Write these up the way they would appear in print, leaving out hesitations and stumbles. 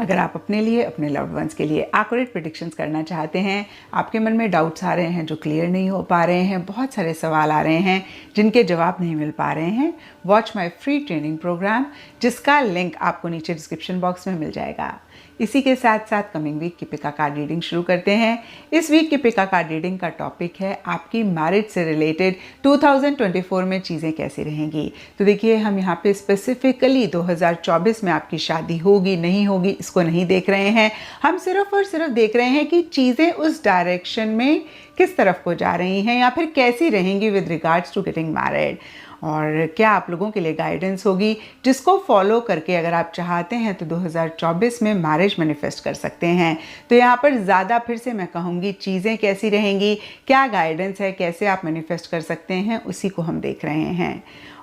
अगर आप अपने लिए, अपने लव्ड वंस के लिए एक्यूरेट प्रेडिक्शंस करना चाहते हैं, आपके मन में डाउट्स आ रहे हैं जो क्लियर नहीं हो पा रहे हैं, बहुत सारे सवाल आ रहे हैं जिनके जवाब नहीं मिल पा रहे हैं, watch my free training program, जिसका लिंक आपको नीचे डिस्क्रिप्शन बॉक्स में मिल जाएगा। इसी के साथ साथ कमिंग वीक की पिका कार्ड रीडिंग शुरू करते हैं। इस वीक की पिका कार्ड रीडिंग का टॉपिक है आपकी मैरिज से रिलेटेड 2024 में चीज़ें कैसी रहेंगी। तो देखिए, हम यहाँ पे स्पेसिफिकली 2024 में आपकी शादी होगी नहीं होगी इसको नहीं देख रहे हैं। हम सिर्फ और सिर्फ देख रहे हैं कि चीज़ें उस डायरेक्शन में किस तरफ को जा रही हैं या फिर कैसी रहेंगी with regards to getting married, और क्या आप लोगों के लिए गाइडेंस होगी जिसको फॉलो करके अगर आप चाहते हैं तो 2024 में मैरिज मैनिफेस्ट कर सकते हैं। तो यहाँ पर ज़्यादा फिर से मैं कहूँगी चीज़ें कैसी रहेंगी, क्या गाइडेंस है, कैसे आप मैनिफेस्ट कर सकते हैं, उसी को हम देख रहे हैं।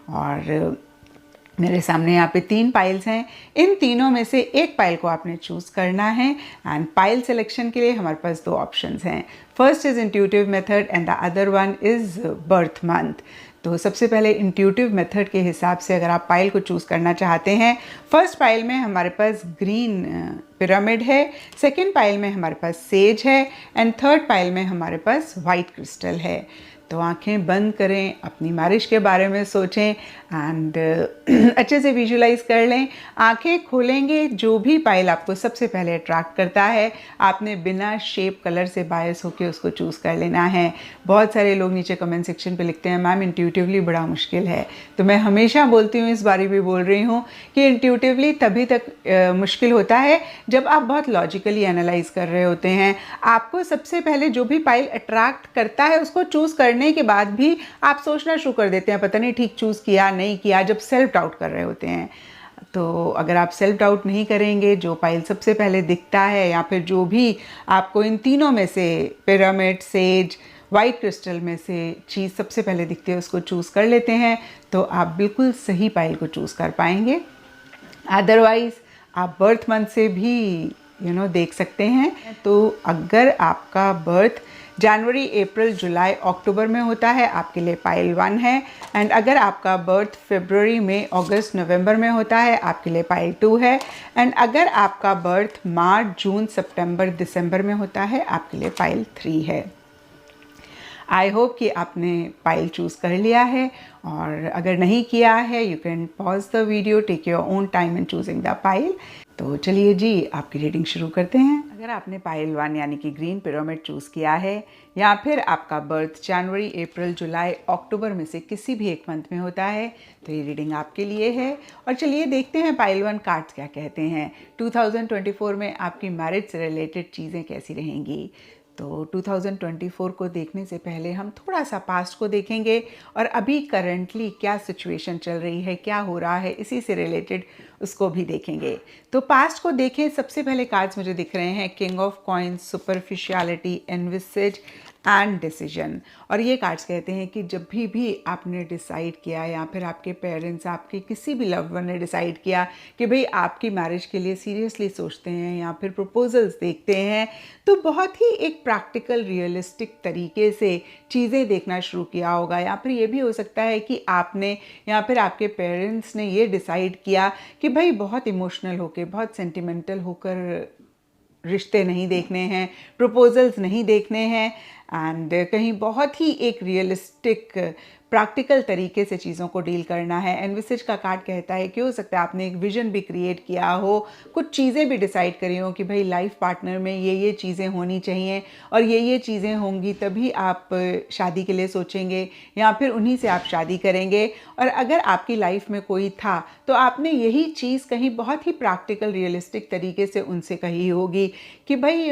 और मेरे सामने यहाँ पे 3 पाइल्स हैं। इन तीनों में से एक पाइल को आपने चूज़ करना है एंड पाइल सिलेक्शन के लिए हमारे पास 2 ऑप्शंस हैं। First is intuitive method and the other one is birth month. तो सबसे पहले इंट्यूटिव मेथड के हिसाब से अगर आप पाइल को चूज़ करना चाहते हैं, फर्स्ट पाइल में हमारे पास ग्रीन पिरामिड है, सेकंड पाइल में हमारे पास सेज है एंड थर्ड पाइल में हमारे पास वाइट क्रिस्टल है। तो आंखें बंद करें, अपनी मैरिज के बारे में सोचें एंड अच्छे से विजुलाइज कर लें। आंखें खोलेंगे, जो भी पाइल आपको सबसे पहले अट्रैक्ट करता है आपने बिना शेप कलर से बायस होकर उसको चूज़ कर लेना है। बहुत सारे लोग नीचे कमेंट सेक्शन पे लिखते हैं मैम इंट्यूटिवली बड़ा मुश्किल है। तो मैं हमेशा बोलती हूँ, इस बारी भी बोल रही हूँ कि इंट्यूटिवली तभी तक मुश्किल होता है जब आप बहुत लॉजिकली एनालाइज कर रहे होते हैं। आपको सबसे पहले जो भी पाइल अट्रैक्ट करता है उसको चूज़ करने के बाद भी आप सोचना शुरू कर देते हैं पता नहीं ठीक चूज़ किया नहीं किया, जब सेल्फ डाउट कर रहे होते हैं। तो अगर आप सेल्फ डाउट नहीं करेंगे, जो पाइल सबसे पहले दिखता है या फिर जो भी आपको इन तीनों में से पिरामिड, सेज, वाइट क्रिस्टल में से चीज़ सबसे पहले दिखती है उसको चूज़ कर लेते हैं, तो आप बिल्कुल सही पाइल को चूज़ कर पाएंगे। अदरवाइज़ आप बर्थ मंथ से भी देख सकते हैं। तो अगर आपका बर्थ जनवरी, अप्रैल, जुलाई, अक्टूबर में होता है आपके लिए पाइल 1 है एंड अगर आपका बर्थ फरवरी में, अगस्त, नवंबर में होता है आपके लिए पाइल 2 है एंड अगर आपका बर्थ मार्च, जून, सितंबर, दिसंबर में होता है आपके लिए पाइल 3 है। आई होप कि आपने पाइल चूज़ कर लिया है, और अगर नहीं किया है you can pause the video, take your own time in choosing the pile. तो चलिए जी, आपकी रीडिंग शुरू करते हैं। अगर आपने पाइल 1 यानी कि ग्रीन पिरामिड चूज़ किया है या फिर आपका बर्थ जनवरी, अप्रैल, जुलाई, अक्टूबर में से किसी भी एक मंथ में होता है तो ये रीडिंग आपके लिए है। और चलिए देखते हैं पाइल 1 कार्ड्स क्या कहते हैं। 2024 में आपकी मैरिज से रिलेटेड चीज़ें कैसी रहेंगी। तो 2024 को देखने से पहले हम थोड़ा सा पास्ट को देखेंगे और अभी करंटली क्या सिचुएशन चल रही है, क्या हो रहा है, इसी से रिलेटेड उसको भी देखेंगे। तो पास्ट को देखें, सबसे पहले कार्ड्स मुझे दिख रहे हैं king of coins, superficiality, envisages and decision. और ये कार्ड्स कहते हैं कि जब भी आपने डिसाइड किया या फिर आपके पेरेंट्स, आपके किसी भी लव्ड वन ने डिसाइड किया कि भाई आपकी मैरिज के लिए सीरियसली सोचते हैं या फिर प्रपोजल्स देखते हैं, तो बहुत ही एक प्रैक्टिकल रियलिस्टिक तरीके से चीज़ें देखना शुरू किया होगा। या फिर ये भी हो सकता है कि आपने या फिर आपके पेरेंट्स ने ये डिसाइड किया कि भाई बहुत इमोशनल होकर, बहुत सेंटिमेंटल होकर रिश्ते नहीं देखने हैं, प्रपोजल्स नहीं देखने हैं एंड कहीं बहुत ही एक रियलिस्टिक प्रैक्टिकल तरीके से चीज़ों को डील करना है। एनविसेज का कार्ड कहता है कि हो सकता है आपने एक विजन भी क्रिएट किया हो, कुछ चीज़ें भी डिसाइड करी हो कि भाई लाइफ पार्टनर में ये चीज़ें होनी चाहिए और ये चीज़ें होंगी तभी आप शादी के लिए सोचेंगे या फिर उन्हीं से आप शादी करेंगे। और अगर आपकी लाइफ में कोई था तो आपने यही चीज़ कहीं बहुत ही प्रैक्टिकल रियलिस्टिक तरीके से उनसे कही होगी कि भाई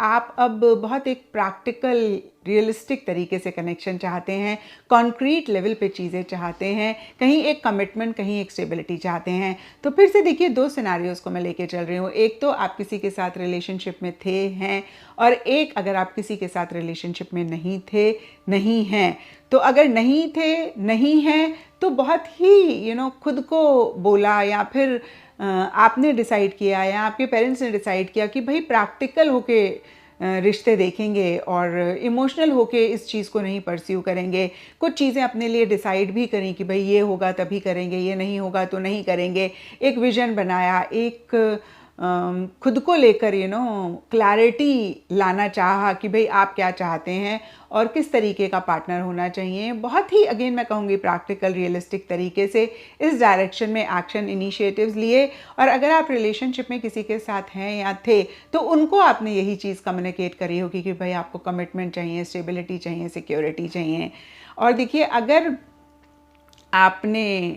आप अब बहुत एक प्रैक्टिकल रियलिस्टिक तरीके से कनेक्शन चाहते हैं, कॉन्क्रीट लेवल पे चीज़ें चाहते हैं, कहीं एक कमिटमेंट, कहीं एक स्टेबिलिटी चाहते हैं। तो फिर से देखिए 2 सिनारियोज को मैं लेके चल रही हूँ। एक तो आप किसी के साथ रिलेशनशिप में थे, हैं, और एक अगर आप किसी के साथ रिलेशनशिप में नहीं थे, नहीं हैं। तो अगर नहीं थे, नहीं हैं, तो बहुत ही खुद को बोला या फिर आपने डिसाइड किया या आपके पेरेंट्स ने डिसाइड किया कि भाई प्रैक्टिकल होके रिश्ते देखेंगे और इमोशनल होके इस चीज़ को नहीं परस्यू करेंगे। कुछ चीज़ें अपने लिए डिसाइड भी करें कि भाई ये होगा तभी करेंगे, ये नहीं होगा तो नहीं करेंगे। एक विजन बनाया, एक खुद को लेकर क्लैरिटी लाना चाहा कि भाई आप क्या चाहते हैं और किस तरीके का पार्टनर होना चाहिए। बहुत ही अगेन मैं कहूँगी प्रैक्टिकल रियलिस्टिक तरीके से इस डायरेक्शन में एक्शन इनिशिएटिव्स लिए। और अगर आप रिलेशनशिप में किसी के साथ हैं या थे तो उनको आपने यही चीज़ कम्युनिकेट करी होगी कि भाई आपको कमिटमेंट चाहिए, स्टेबिलिटी चाहिए, सिक्योरिटी चाहिए। और देखिए, अगर आपने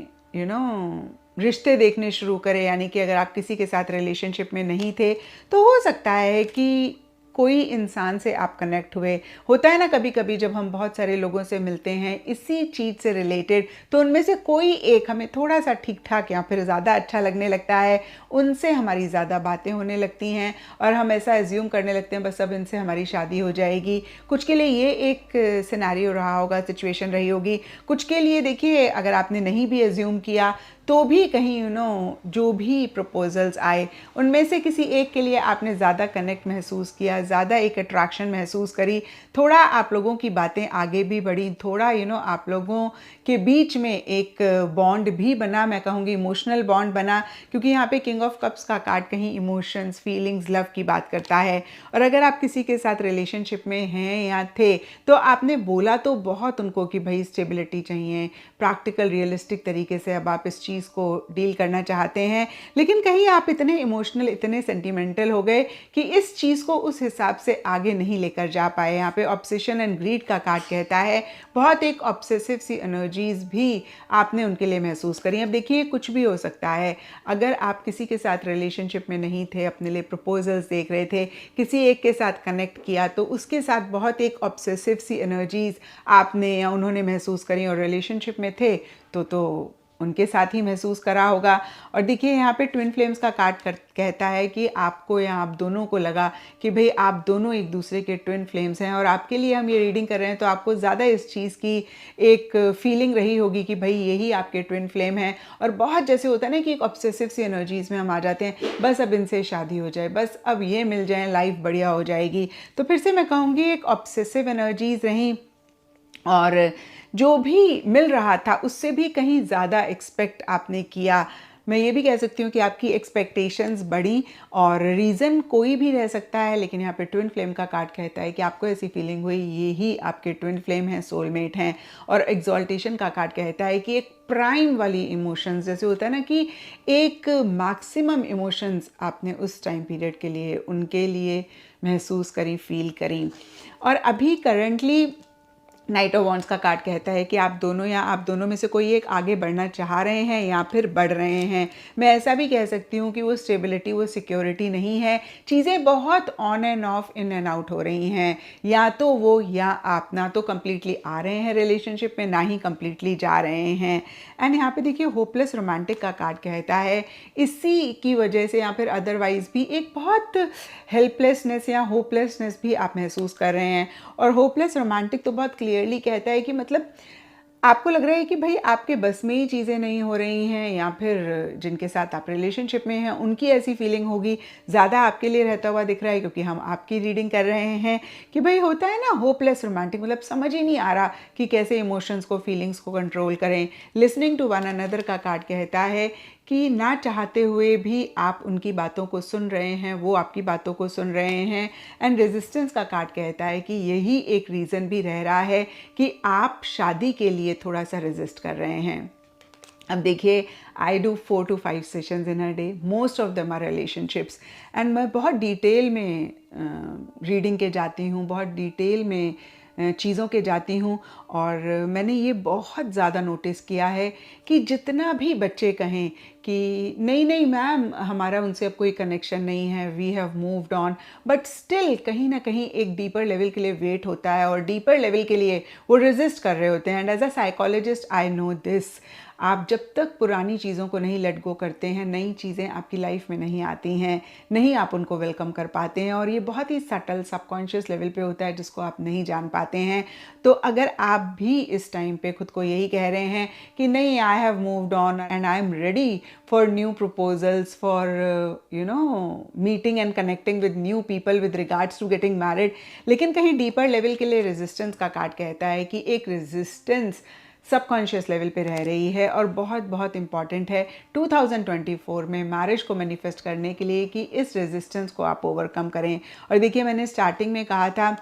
रिश्ते देखने शुरू करें, यानी कि अगर आप किसी के साथ रिलेशनशिप में नहीं थे तो हो सकता है कि कोई इंसान से आप कनेक्ट हुए। होता है ना कभी कभी जब हम बहुत सारे लोगों से मिलते हैं इसी चीज़ से रिलेटेड, तो उनमें से कोई एक हमें थोड़ा सा ठीक ठाक या फिर ज़्यादा अच्छा लगने लगता है, उनसे हमारी ज़्यादा बातें होने लगती हैं और हम ऐसा एज्यूम करने लगते हैं बस अब इनसे हमारी शादी हो जाएगी। कुछ के लिए ये एक सिनेरियो रहा होगा, सिचुएशन रही होगी। कुछ के लिए देखिए, अगर आपने नहीं भी एज्यूम किया तो भी कहीं जो भी प्रपोजल्स आए उनमें से किसी एक के लिए आपने ज़्यादा कनेक्ट महसूस किया, ज़्यादा एक अट्रैक्शन महसूस करी, थोड़ा आप लोगों की बातें आगे भी बढ़ी, थोड़ा आप लोगों के बीच में एक बॉन्ड भी बना, मैं कहूँगी इमोशनल बॉन्ड बना, क्योंकि यहाँ पे किंग ऑफ कप्स का कार्ड कहीं इमोशंस, फीलिंग्स, लव की बात करता है। और अगर आप किसी के साथ रिलेशनशिप में हैं या थे तो आपने बोला तो बहुत उनको कि भाई स्टेबिलिटी चाहिए, प्रैक्टिकल रियलिस्टिक तरीके से अब आप इस चीज़ को डील करना चाहते हैं, लेकिन कहीं आप इतने इमोशनल, इतने सेंटिमेंटल हो गए कि इस चीज़ को उस हिसाब से आगे नहीं लेकर जा पाए। यहाँ पे ऑब्सेशन एंड ग्रीड का कार्ड कहता है बहुत एक ऑब्सेसिव सी एनर्जीज भी आपने उनके लिए महसूस करी। अब देखिए, कुछ भी हो सकता है। अगर आप किसी के साथ रिलेशनशिप में नहीं थे, अपने लिए प्रपोजल्स देख रहे थे, किसी एक के साथ कनेक्ट किया तो उसके साथ बहुत एक ऑब्सेसिव सी एनर्जीज आपने या उन्होंने महसूस करी, और रिलेशनशिप में थे तो उनके साथ ही महसूस करा होगा। और देखिए, यहाँ पे ट्विन फ्लेम्स का कार्ड कहता है कि आपको या आप दोनों को लगा कि भाई आप दोनों एक दूसरे के ट्विन फ्लेम्स हैं, और आपके लिए हम ये रीडिंग कर रहे हैं तो आपको ज़्यादा इस चीज़ की एक फीलिंग रही होगी कि भाई यही आपके ट्विन फ्लेम हैं। और बहुत जैसे होता है ना कि एक ऑब्सेसिव सी एनर्जीज़ में हम आ जाते हैं, बस अब इनसे शादी हो जाए, बस अब ये मिल जाए, लाइफ बढ़िया हो जाएगी। तो फिर से मैं कहूँगी एक ऑब्सेसिव एनर्जीज़ रहीं, और जो भी मिल रहा था उससे भी कहीं ज़्यादा एक्सपेक्ट आपने किया। मैं ये भी कह सकती हूँ कि आपकी एक्सपेक्टेशंस बढ़ी, और रीज़न कोई भी रह सकता है, लेकिन यहाँ पे ट्विन फ्लेम का कार्ड कहता है कि आपको ऐसी फीलिंग हुई ये ही आपके ट्विन फ्लेम हैं, सोलमेट हैं। और एग्जॉल्टेशन का कार्ड कहता है कि एक प्राइम वाली इमोशंस, जैसे होता है ना कि एक मैक्सिमम इमोशंस आपने उस टाइम पीरियड के लिए उनके लिए महसूस करी, फील करी। और अभी करंटली नाइट ऑफ वॉन्ड्स का कार्ड कहता है कि आप दोनों या आप दोनों में से कोई एक आगे बढ़ना चाह रहे हैं या फिर बढ़ रहे हैं। मैं ऐसा भी कह सकती हूँ कि वो स्टेबिलिटी, वो सिक्योरिटी नहीं है। चीज़ें बहुत on and off, in and out हो रही हैं। या तो वो या आप, ना तो कम्प्लीटली आ रहे हैं रिलेशनशिप में, ना ही कम्प्लीटली जा रहे हैं। एंड यहाँ पे देखिए, होपलेस रोमांटिक का कार्ड कहता है इसी की वजह से या फिर अदरवाइज भी एक बहुत हेल्पलेसनेस या होपलेसनेस भी आप महसूस कर रहे हैं। और होपलेस रोमांटिक तो बहुत क्लियरली कहता है कि मतलब आपको लग रहा है कि भाई आपके बस में ही चीज़ें नहीं हो रही हैं, या फिर जिनके साथ आप रिलेशनशिप में हैं उनकी ऐसी फीलिंग होगी, ज़्यादा आपके लिए रहता हुआ दिख रहा है, क्योंकि हम आपकी रीडिंग कर रहे हैं कि भाई होता है ना होपलेस रोमांटिक, मतलब समझ ही नहीं आ रहा कि कैसे इमोशंस को, फीलिंग्स को कंट्रोल करें। लिसनिंग टू वन अनदर का कार्ड कहता है कि ना चाहते हुए भी आप उनकी बातों को सुन रहे हैं, वो आपकी बातों को सुन रहे हैं। एंड रेजिस्टेंस का कार्ड कहता है कि यही एक रीज़न भी रह रहा है कि आप शादी के लिए थोड़ा सा रेजिस्ट कर रहे हैं। अब देखिए, I do 4 to 5 sessions in a day, most of them are relationships, and मैं बहुत डिटेल में रीडिंग के जाती हूँ, बहुत डिटेल में चीज़ों के जाती हूँ। और मैंने ये बहुत ज़्यादा नोटिस किया है कि जितना भी बच्चे कहें कि नहीं नहीं मैम हमारा उनसे अब कोई कनेक्शन नहीं है, we have moved on, but still कहीं ना कहीं एक डीपर लेवल के लिए वेट होता है, और डीपर लेवल के लिए वो रेजिस्ट कर रहे होते हैं। And as a psychologist I know this, आप जब तक पुरानी चीज़ों को नहीं लेट गो करते हैं, नई चीज़ें आपकी लाइफ में नहीं आती हैं, नहीं आप उनको वेलकम कर पाते हैं, और ये बहुत ही सटल सबकॉन्शियस लेवल पे होता है जिसको आप नहीं जान पाते हैं। तो अगर आप भी इस टाइम पे खुद को यही कह रहे हैं कि नहीं, I have moved on and I am ready for new proposals, for meeting and connecting with new people with regards to getting married, लेकिन कहीं डीपर लेवल के लिए रेजिस्टेंस का कार्ड कहता है कि एक रेजिस्टेंस सबकॉन्शियस लेवल पे रह रही है और बहुत बहुत इम्पॉर्टेंट है 2024 में मैरिज को मैनिफेस्ट करने के लिए कि इस रेजिस्टेंस को आप ओवरकम करें। और देखिए, मैंने स्टार्टिंग में कहा था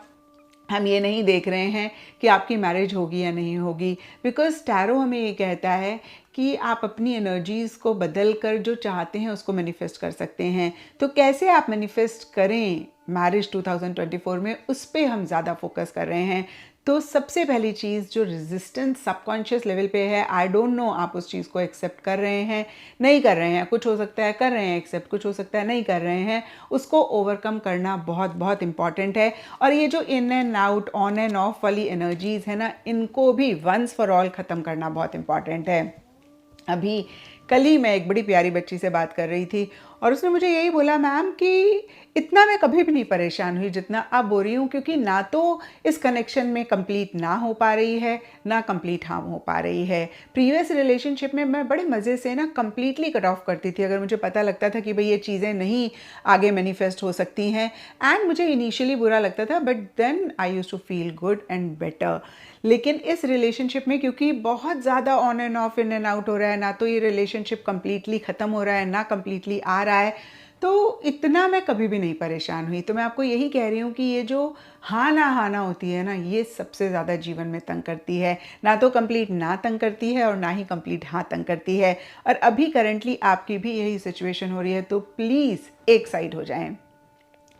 हम ये नहीं देख रहे हैं कि आपकी मैरिज होगी या नहीं होगी, बिकॉज टैरो हमें ये कहता है कि आप अपनी एनर्जीज़ को बदल कर जो चाहते हैं उसको मैनिफेस्ट कर सकते हैं। तो कैसे आप मैनिफेस्ट करें मैरिज 2024 में, उस पर हम ज़्यादा फोकस कर रहे हैं। तो सबसे पहली चीज़ जो रेजिस्टेंस सबकॉन्शियस लेवल पे है, आई डोंट नो आप उस चीज़ को एक्सेप्ट कर रहे हैं नहीं कर रहे हैं, कुछ हो सकता है कर रहे हैं एक्सेप्ट, कुछ हो सकता है नहीं कर रहे हैं, उसको ओवरकम करना बहुत बहुत इंपॉर्टेंट है। और ये जो इन and out, on and of वाली एनर्जीज़ है ना, इनको भी वंस फॉर ऑल ख़त्म करना बहुत इंपॉर्टेंट है। अभी कल ही मैं एक बड़ी प्यारी बच्ची से बात कर रही थी और उसने मुझे यही बोला, मैम कि इतना मैं कभी भी नहीं परेशान हुई जितना अब हो रही हूँ, क्योंकि ना तो इस कनेक्शन में कंप्लीट ना हो पा रही है, ना कंप्लीट हाँ हो पा रही है। प्रीवियस रिलेशनशिप में मैं बड़े मज़े से ना कंप्लीटली कट ऑफ करती थी अगर मुझे पता लगता था कि भाई ये चीज़ें नहीं आगे मैनिफेस्ट हो सकती हैं, एंड मुझे इनिशियली बुरा लगता था, but then I use to feel good and better. लेकिन इस रिलेशनशिप में क्योंकि बहुत ज़्यादा on and off, in and out हो रहा है, ना तो ये रिलेशनशिप कंप्लीटली ख़त्म हो रहा है ना कंप्लीटली आ रहा है, तो इतना मैं कभी भी नहीं परेशान हुई। तो मैं आपको यही कह रही हूँ कि ये जो हाँ ना होती है ना, ये सबसे ज़्यादा जीवन में तंग करती है। ना तो कंप्लीट ना तंग करती है और ना ही कंप्लीट हाँ तंग करती है। और अभी करंटली आपकी भी यही सिचुएशन हो रही है, तो प्लीज़ एक साइड हो जाएं।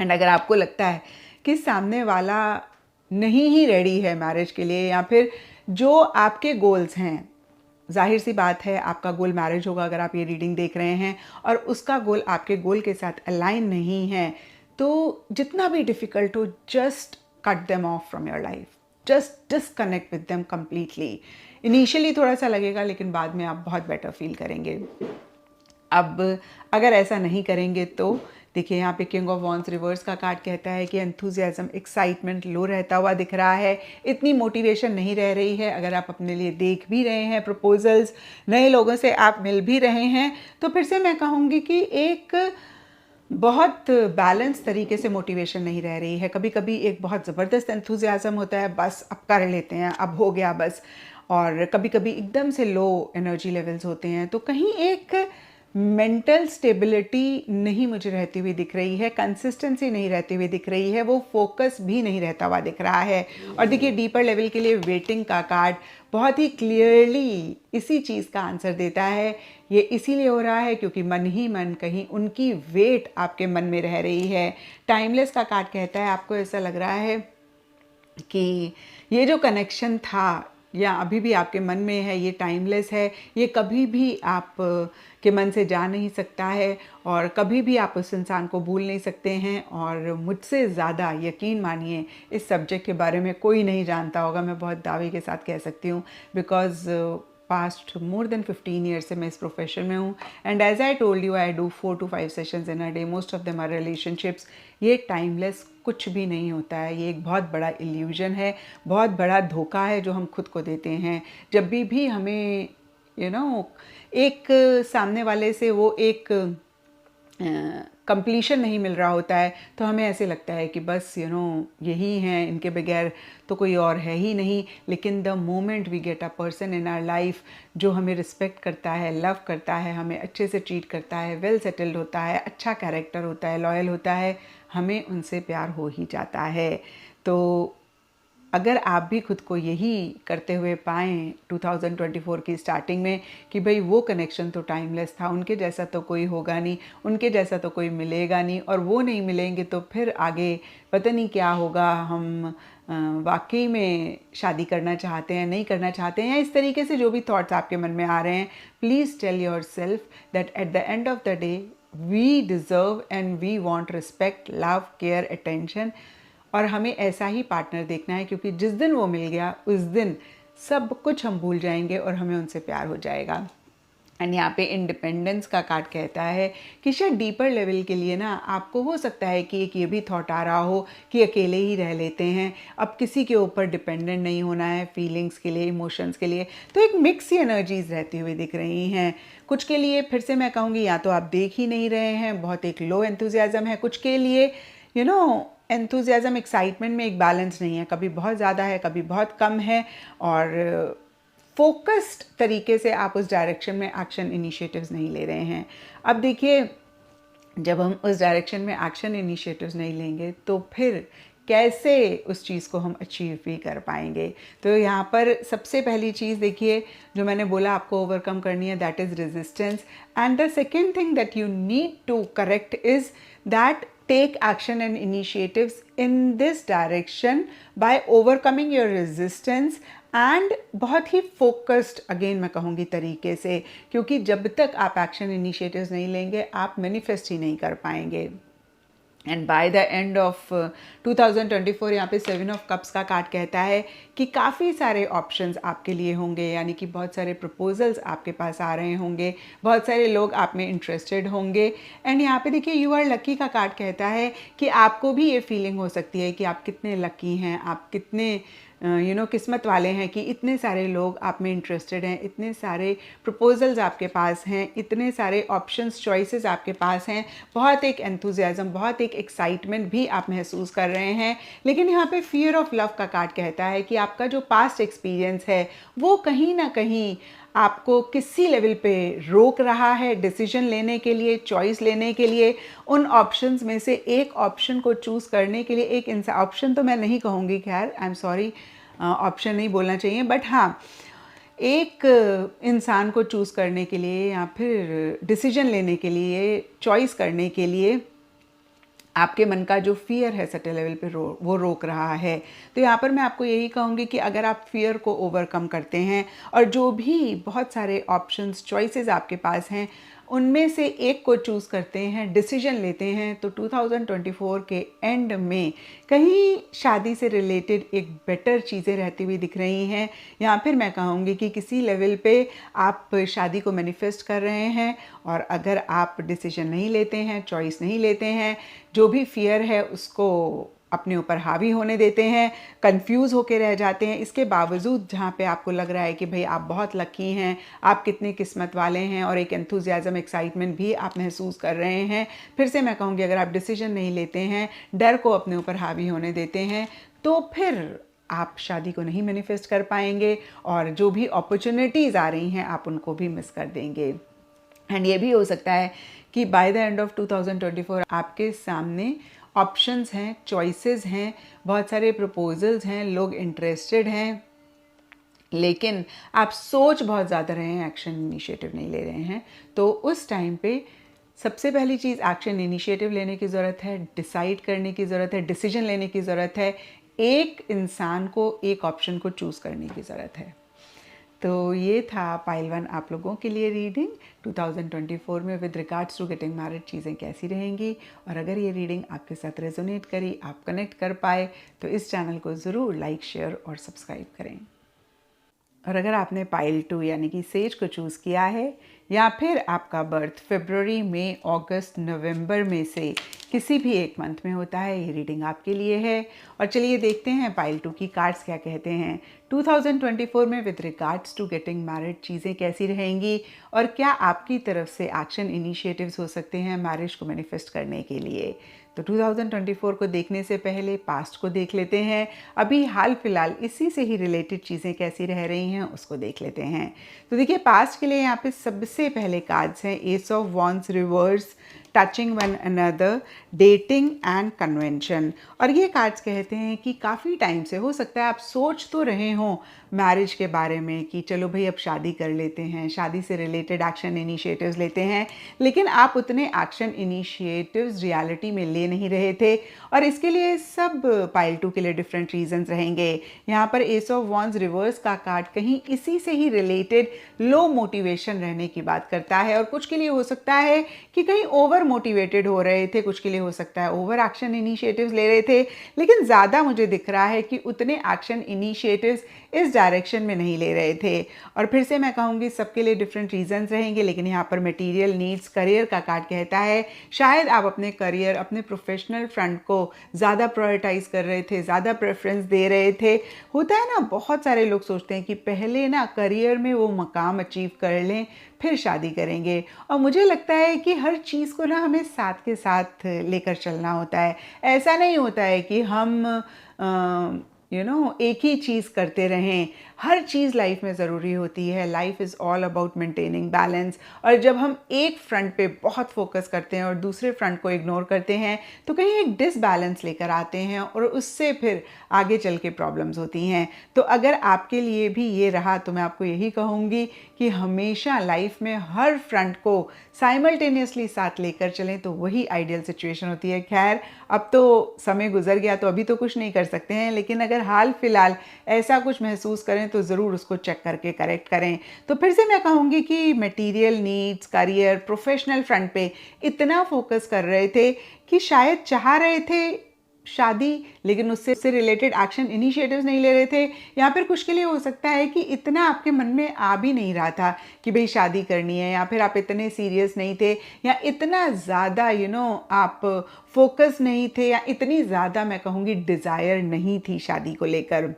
एंड अगर आपको लगता है कि सामने वाला नहीं ही रेडी है मैरिज के लिए, या फिर जो आपके गोल्स हैं, जाहिर सी बात है आपका गोल मैरिज होगा अगर आप ये रीडिंग देख रहे हैं, और उसका गोल आपके गोल के साथ अलाइन नहीं है, तो जितना भी डिफ़िकल्ट हो, just cut them of from your life, just disconnect with them completely. Initially थोड़ा सा लगेगा, लेकिन बाद में आप बहुत बेटर फील करेंगे। अब अगर ऐसा नहीं करेंगे तो देखिए, यहाँ पे किंग ऑफ वॉन्ड्स रिवर्स का कार्ड कहता है कि एंथुजियाज्म, एक्साइटमेंट लो रहता हुआ दिख रहा है, इतनी मोटिवेशन नहीं रह रही है। अगर आप अपने लिए देख भी रहे हैं प्रपोजल्स, नए लोगों से आप मिल भी रहे हैं, तो फिर से मैं कहूँगी कि एक बहुत बैलेंस तरीके से मोटिवेशन नहीं रह रही है। कभी कभी एक बहुत ज़बरदस्त एंथुजियाज्म होता है, बस अब कर लेते हैं, अब हो गया बस, और कभी कभी एकदम से लो एनर्जी लेवल्स होते हैं। तो कहीं एक मेंटल स्टेबिलिटी नहीं मुझे रहती हुई दिख रही है, कंसिस्टेंसी नहीं रहती हुई दिख रही है, वो फोकस भी नहीं रहता हुआ दिख रहा है। और देखिए, डीपर लेवल के लिए वेटिंग का कार्ड बहुत ही क्लियरली इसी चीज़ का आंसर देता है। ये इसीलिए हो रहा है क्योंकि मन ही मन कहीं उनकी वेट आपके मन में रह रही है। टाइमलेस का कार्ड कहता है आपको ऐसा लग रहा है कि ये जो कनेक्शन था या अभी भी आपके मन में है, ये टाइमलेस है, ये कभी भी आप के मन से जा नहीं सकता है, और कभी भी आप उस इंसान को भूल नहीं सकते हैं। और मुझसे ज़्यादा यकीन मानिए, इस सब्जेक्ट के बारे में कोई नहीं जानता होगा, मैं बहुत दावे के साथ कह सकती हूँ, because past more than 15 years से मैं इस प्रोफेशन में हूँ। And as I told you, I do 4 to 5 sessions in a day, most of them are relationships. ये टाइमलेस कुछ भी नहीं होता है, ये एक बहुत बड़ा इल्यूजन है, बहुत बड़ा धोखा है जो हम खुद को देते हैं। जब भी हमें एक सामने वाले से वो एक कंप्लीशन नहीं मिल रहा होता है, तो हमें ऐसे लगता है कि बस यही हैं, इनके बगैर तो कोई और है ही नहीं। लेकिन the moment we get a person in our life जो हमें रिस्पेक्ट करता है, लव करता है, हमें अच्छे से ट्रीट करता है, वेल सेटल्ड होता है, अच्छा कैरेक्टर होता है, लॉयल होता है, हमें उनसे प्यार हो ही जाता है। तो अगर आप भी खुद को यही करते हुए पाएँ 2024 की स्टार्टिंग में कि भाई वो कनेक्शन तो टाइमलेस था, उनके जैसा तो कोई होगा नहीं, उनके जैसा तो कोई मिलेगा नहीं, और वो नहीं मिलेंगे तो फिर आगे पता नहीं क्या होगा, हम वाकई में शादी करना चाहते हैं, नहीं करना चाहते हैं, इस तरीके से जो भी थॉट्स आपके मन में आ रहे हैं, please tell yourself that at the end of the day we deserve and we want respect, love, care, attention, और हमें ऐसा ही पार्टनर देखना है, क्योंकि जिस दिन वो मिल गया उस दिन सब कुछ हम भूल जाएंगे और हमें उनसे प्यार हो जाएगा। एंड यहाँ पे इंडिपेंडेंस का कार्ड कहता है कि शायद डीपर लेवल के लिए ना आपको हो सकता है कि एक ये भी थॉट आ रहा हो कि अकेले ही रह लेते हैं, अब किसी के ऊपर डिपेंडेंट नहीं होना है फीलिंग्स के लिए, इमोशंस के लिए। तो एक मिक्स सी एनर्जीज रहती हुई दिख रही हैं। कुछ के लिए फिर से मैं कहूँगी, या तो आप देख ही नहीं रहे हैं, बहुत एक लो एंथुजियाज्म है, कुछ के लिए एंथुजियाज्म, एक्साइटमेंट में एक बैलेंस नहीं है, कभी बहुत ज़्यादा है, कभी बहुत कम है, और फोकस्ड तरीके से आप उस डायरेक्शन में एक्शन इनिशिएटिव्स नहीं ले रहे हैं। अब देखिए, जब हम उस डायरेक्शन में एक्शन इनिशिएटिव्स नहीं लेंगे तो फिर कैसे उस चीज़ को हम अचीव भी कर पाएंगे। तो यहाँ पर सबसे पहली चीज़ देखिए, जो मैंने बोला आपको ओवरकम करनी है, that is resistance. And the second thing that you need to correct is that take action and initiatives in this direction by overcoming your resistance and बहुत ही फोकस्ड, अगेन मैं कहूँगी, तरीके से, क्योंकि जब तक आप एक्शन इनिशिएटिव्स नहीं लेंगे आप मैनिफेस्ट ही नहीं कर पाएंगे। And by the end of 2024 यहाँ पे 7 ऑफ कप्स का कार्ड कहता है कि काफ़ी सारे ऑप्शंस आपके लिए होंगे, यानी कि बहुत सारे प्रपोजल्स आपके पास आ रहे होंगे, बहुत सारे लोग आप में इंटरेस्टेड होंगे। एंड यहाँ पे देखिए यू आर लकी का कार्ड कहता है कि आपको भी ये फीलिंग हो सकती है कि आप कितने लकी हैं, आप कितने किस्मत वाले हैं कि इतने सारे लोग आप में इंटरेस्टेड हैं, इतने सारे प्रपोजल्स आपके पास हैं, इतने सारे ऑप्शंस, चॉइसेस आपके पास हैं, बहुत एक एंथुजियाज्म, बहुत एक एक्साइटमेंट भी आप महसूस कर रहे हैं। लेकिन यहाँ पे फियर ऑफ लव का कार्ड कहता है कि आपका जो पास्ट एक्सपीरियंस है वो कहीं ना कहीं आपको किसी लेवल पे रोक रहा है डिसीजन लेने के लिए, चॉइस लेने के लिए, उन ऑप्शंस में से एक ऑप्शन को चूज़ करने के लिए। एक इंसान, ऑप्शन तो मैं नहीं कहूँगी, खैर आई एम सॉरी, ऑप्शन नहीं बोलना चाहिए, बट हाँ, एक इंसान को चूज़ करने के लिए या फिर डिसीजन लेने के लिए, चॉइस करने के लिए आपके मन का जो फियर है सटल लेवल पे वो रोक रहा है। तो यहाँ पर मैं आपको यही कहूँगी कि अगर आप फियर को ओवरकम करते हैं और जो भी बहुत सारे ऑप्शंस, चॉइसेस आपके पास हैं, उनमें से एक को चूज़ करते हैं, डिसीजन लेते हैं, तो 2024 के एंड में कहीं शादी से रिलेटेड एक बेटर चीज़ें रहती हुई दिख रही हैं। या फिर मैं कहूँगी कि किसी लेवल पे आप शादी को मैनिफेस्ट कर रहे हैं, और अगर आप डिसीजन नहीं लेते हैं, चॉइस नहीं लेते हैं, जो भी फियर है उसको अपने ऊपर हावी होने देते हैं, कंफ्यूज होके रह जाते हैं, इसके बावजूद जहाँ पे आपको लग रहा है कि भाई आप बहुत लकी हैं, आप कितने किस्मत वाले हैं, और एक एंथुजियाज्म, एक्साइटमेंट भी आप महसूस कर रहे हैं, फिर से मैं कहूँगी अगर आप डिसीजन नहीं लेते हैं, डर को अपने ऊपर हावी होने देते हैं, तो फिर आप शादी को नहीं मैनिफेस्ट कर पाएंगे, और जो भी अपॉर्चुनिटीज़ आ रही हैं आप उनको भी मिस कर देंगे। एंड ये भी हो सकता है कि बाय द एंड ऑफ 2024 आपके सामने ऑप्शंस हैं, चॉइसेस हैं, बहुत सारे प्रपोजल्स हैं, लोग इंटरेस्टेड हैं, लेकिन आप सोच बहुत ज़्यादा रहे हैं, एक्शन इनिशिएटिव नहीं ले रहे हैं। तो उस टाइम पे सबसे पहली चीज़ एक्शन इनिशिएटिव लेने की ज़रूरत है, डिसाइड करने की ज़रूरत है, डिसीजन लेने की ज़रूरत है, एक इंसान को, एक ऑप्शन को चूज़ करने की ज़रूरत है। तो ये था पाइल 1 आप लोगों के लिए रीडिंग 2024 में with regards to getting married चीज़ें कैसी रहेंगी। और अगर ये रीडिंग आपके साथ रेजोनेट करी, आप कनेक्ट कर पाए, तो इस चैनल को ज़रूर लाइक, शेयर और सब्सक्राइब करें। और अगर आपने पाइल 2 यानी कि सेज को चूज़ किया है, या फिर आपका बर्थ फरवरी, मई, अगस्त, नवंबर में से किसी भी एक मंथ में होता है, ये रीडिंग आपके लिए है। और चलिए देखते हैं पाइल 2 की कार्ड्स क्या कहते हैं। 2024 में with regards to getting married चीज़ें कैसी रहेंगी, और क्या आपकी तरफ से एक्शन इनिशिएटिव्स हो सकते हैं मैरिज को मैनिफेस्ट करने के लिए। तो 2024 को देखने से पहले पास्ट को देख लेते हैं, अभी हाल फिलहाल इसी से ही रिलेटेड चीज़ें कैसी रह रही हैं उसको देख लेते हैं। तो देखिए पास्ट के लिए यहाँ पे सबसे पहले कार्ड्स हैं S of wands reverse, touching one another, dating and convention. और ये कार्ड्स कहते हैं कि काफ़ी टाइम से, हो सकता है आप सोच तो रहे हों मैरिज के बारे में कि चलो भाई अब शादी कर लेते हैं, शादी से रिलेटेड एक्शन इनिशिएटिव्स लेते हैं, लेकिन आप उतने एक्शन इनिशिएटिव्स रियलिटी में ले नहीं रहे थे। और इसके लिए सब पाइल 2 के लिए डिफरेंट रीजंस रहेंगे। यहाँ पर एस ऑफ वॉन्ड्स रिवर्स का कार्ड कहीं इसी से ही रिलेटेड लो मोटिवेशन रहने की बात करता है, और कुछ के लिए हो सकता है कि कहीं ओवर मोटिवेटेड हो रहे थे, कुछ के लिए हो सकता है ओवर एक्शन इनिशिएटिव्स ले रहे थे, लेकिन ज़्यादा मुझे दिख रहा है कि उतने एक्शन इनिशिएटिव्स इस डायरेक्शन में नहीं ले रहे थे। और फिर से मैं कहूँगी सबके लिए डिफरेंट रीजंस रहेंगे, लेकिन यहाँ पर मटेरियल नीड्स, करियर का कार्ड कहता है शायद आप अपने करियर, अपने प्रोफेशनल फ्रंट को ज़्यादा प्रायोरिटाइज कर रहे थे, ज़्यादा प्रेफरेंस दे रहे थे। होता है ना, बहुत सारे लोग सोचते हैं कि पहले ना करियर में वो मकाम अचीव कर लें फिर शादी करेंगे, और मुझे लगता है कि हर चीज़ को ना हमें साथ के साथ लेकर चलना होता है। ऐसा नहीं होता है कि हम एक ही चीज़ करते रहें। हर चीज़ लाइफ में ज़रूरी होती है। Life is all about maintaining balance. और जब हम एक फ्रंट पे बहुत फोकस करते हैं और दूसरे फ्रंट को इग्नोर करते हैं तो कहीं एक डिसबैलेंस लेकर आते हैं और उससे फिर आगे चल के प्रॉब्लम्स होती हैं। तो अगर आपके लिए भी ये रहा तो मैं आपको यही कहूँगी कि हमेशा लाइफ में हर फ्रंट को साइमल्टेनियसली साथ लेकर चलें तो वही आइडियल सिचुएशन होती है। खैर, अब तो समय गुजर गया तो अभी तो कुछ नहीं कर सकते हैं, लेकिन अगर हाल फिलहाल ऐसा कुछ महसूस करें तो ज़रूर उसको चेक करके करेक्ट करें। तो फिर से मैं कहूँगी कि material needs, career, professional front पे इतना फोकस कर रहे थे कि शायद चाह रहे थे शादी, लेकिन उससे रिलेटेड एक्शन इनिशिएटिव्स नहीं ले रहे थे। या फिर कुछ के लिए हो सकता है कि इतना आपके मन में आ भी नहीं रहा था कि भाई शादी करनी है, या फिर आप इतने सीरियस नहीं थे, या इतना ज़्यादा आप फोकस नहीं थे, या इतनी ज़्यादा मैं कहूँगी डिज़ायर नहीं थी शादी को लेकर।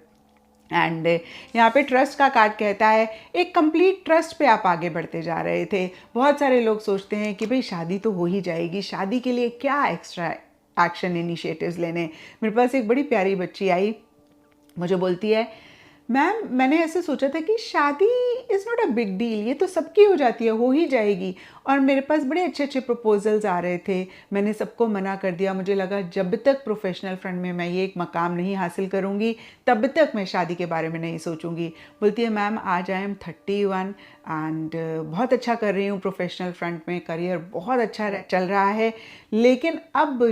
एंड यहाँ पे ट्रस्ट का कार्ड कहता है एक कंप्लीट ट्रस्ट पे आप आगे बढ़ते जा रहे थे। बहुत सारे लोग सोचते हैं कि भाई शादी तो हो ही जाएगी, शादी के लिए क्या एक्स्ट्रा एक्शन इनिशिएटिव्स लेने। मेरे पास एक बड़ी प्यारी बच्ची आई, मुझे बोलती है मैम मैंने ऐसे सोचा था कि शादी is not a big deal, ये तो सबकी हो जाती है, हो ही जाएगी। और मेरे पास बड़े अच्छे अच्छे प्रपोजल्स आ रहे थे, मैंने सबको मना कर दिया। मुझे लगा जब तक प्रोफेशनल फ्रंट में मैं ये एक मकाम नहीं हासिल करूँगी तब तक मैं शादी के बारे में नहीं सोचूंगी। बोलती है मैम आज आई एम 31 एंड बहुत अच्छा कर रही हूँ प्रोफेशनल फ्रंट में, करियर बहुत अच्छा चल रहा है, लेकिन अब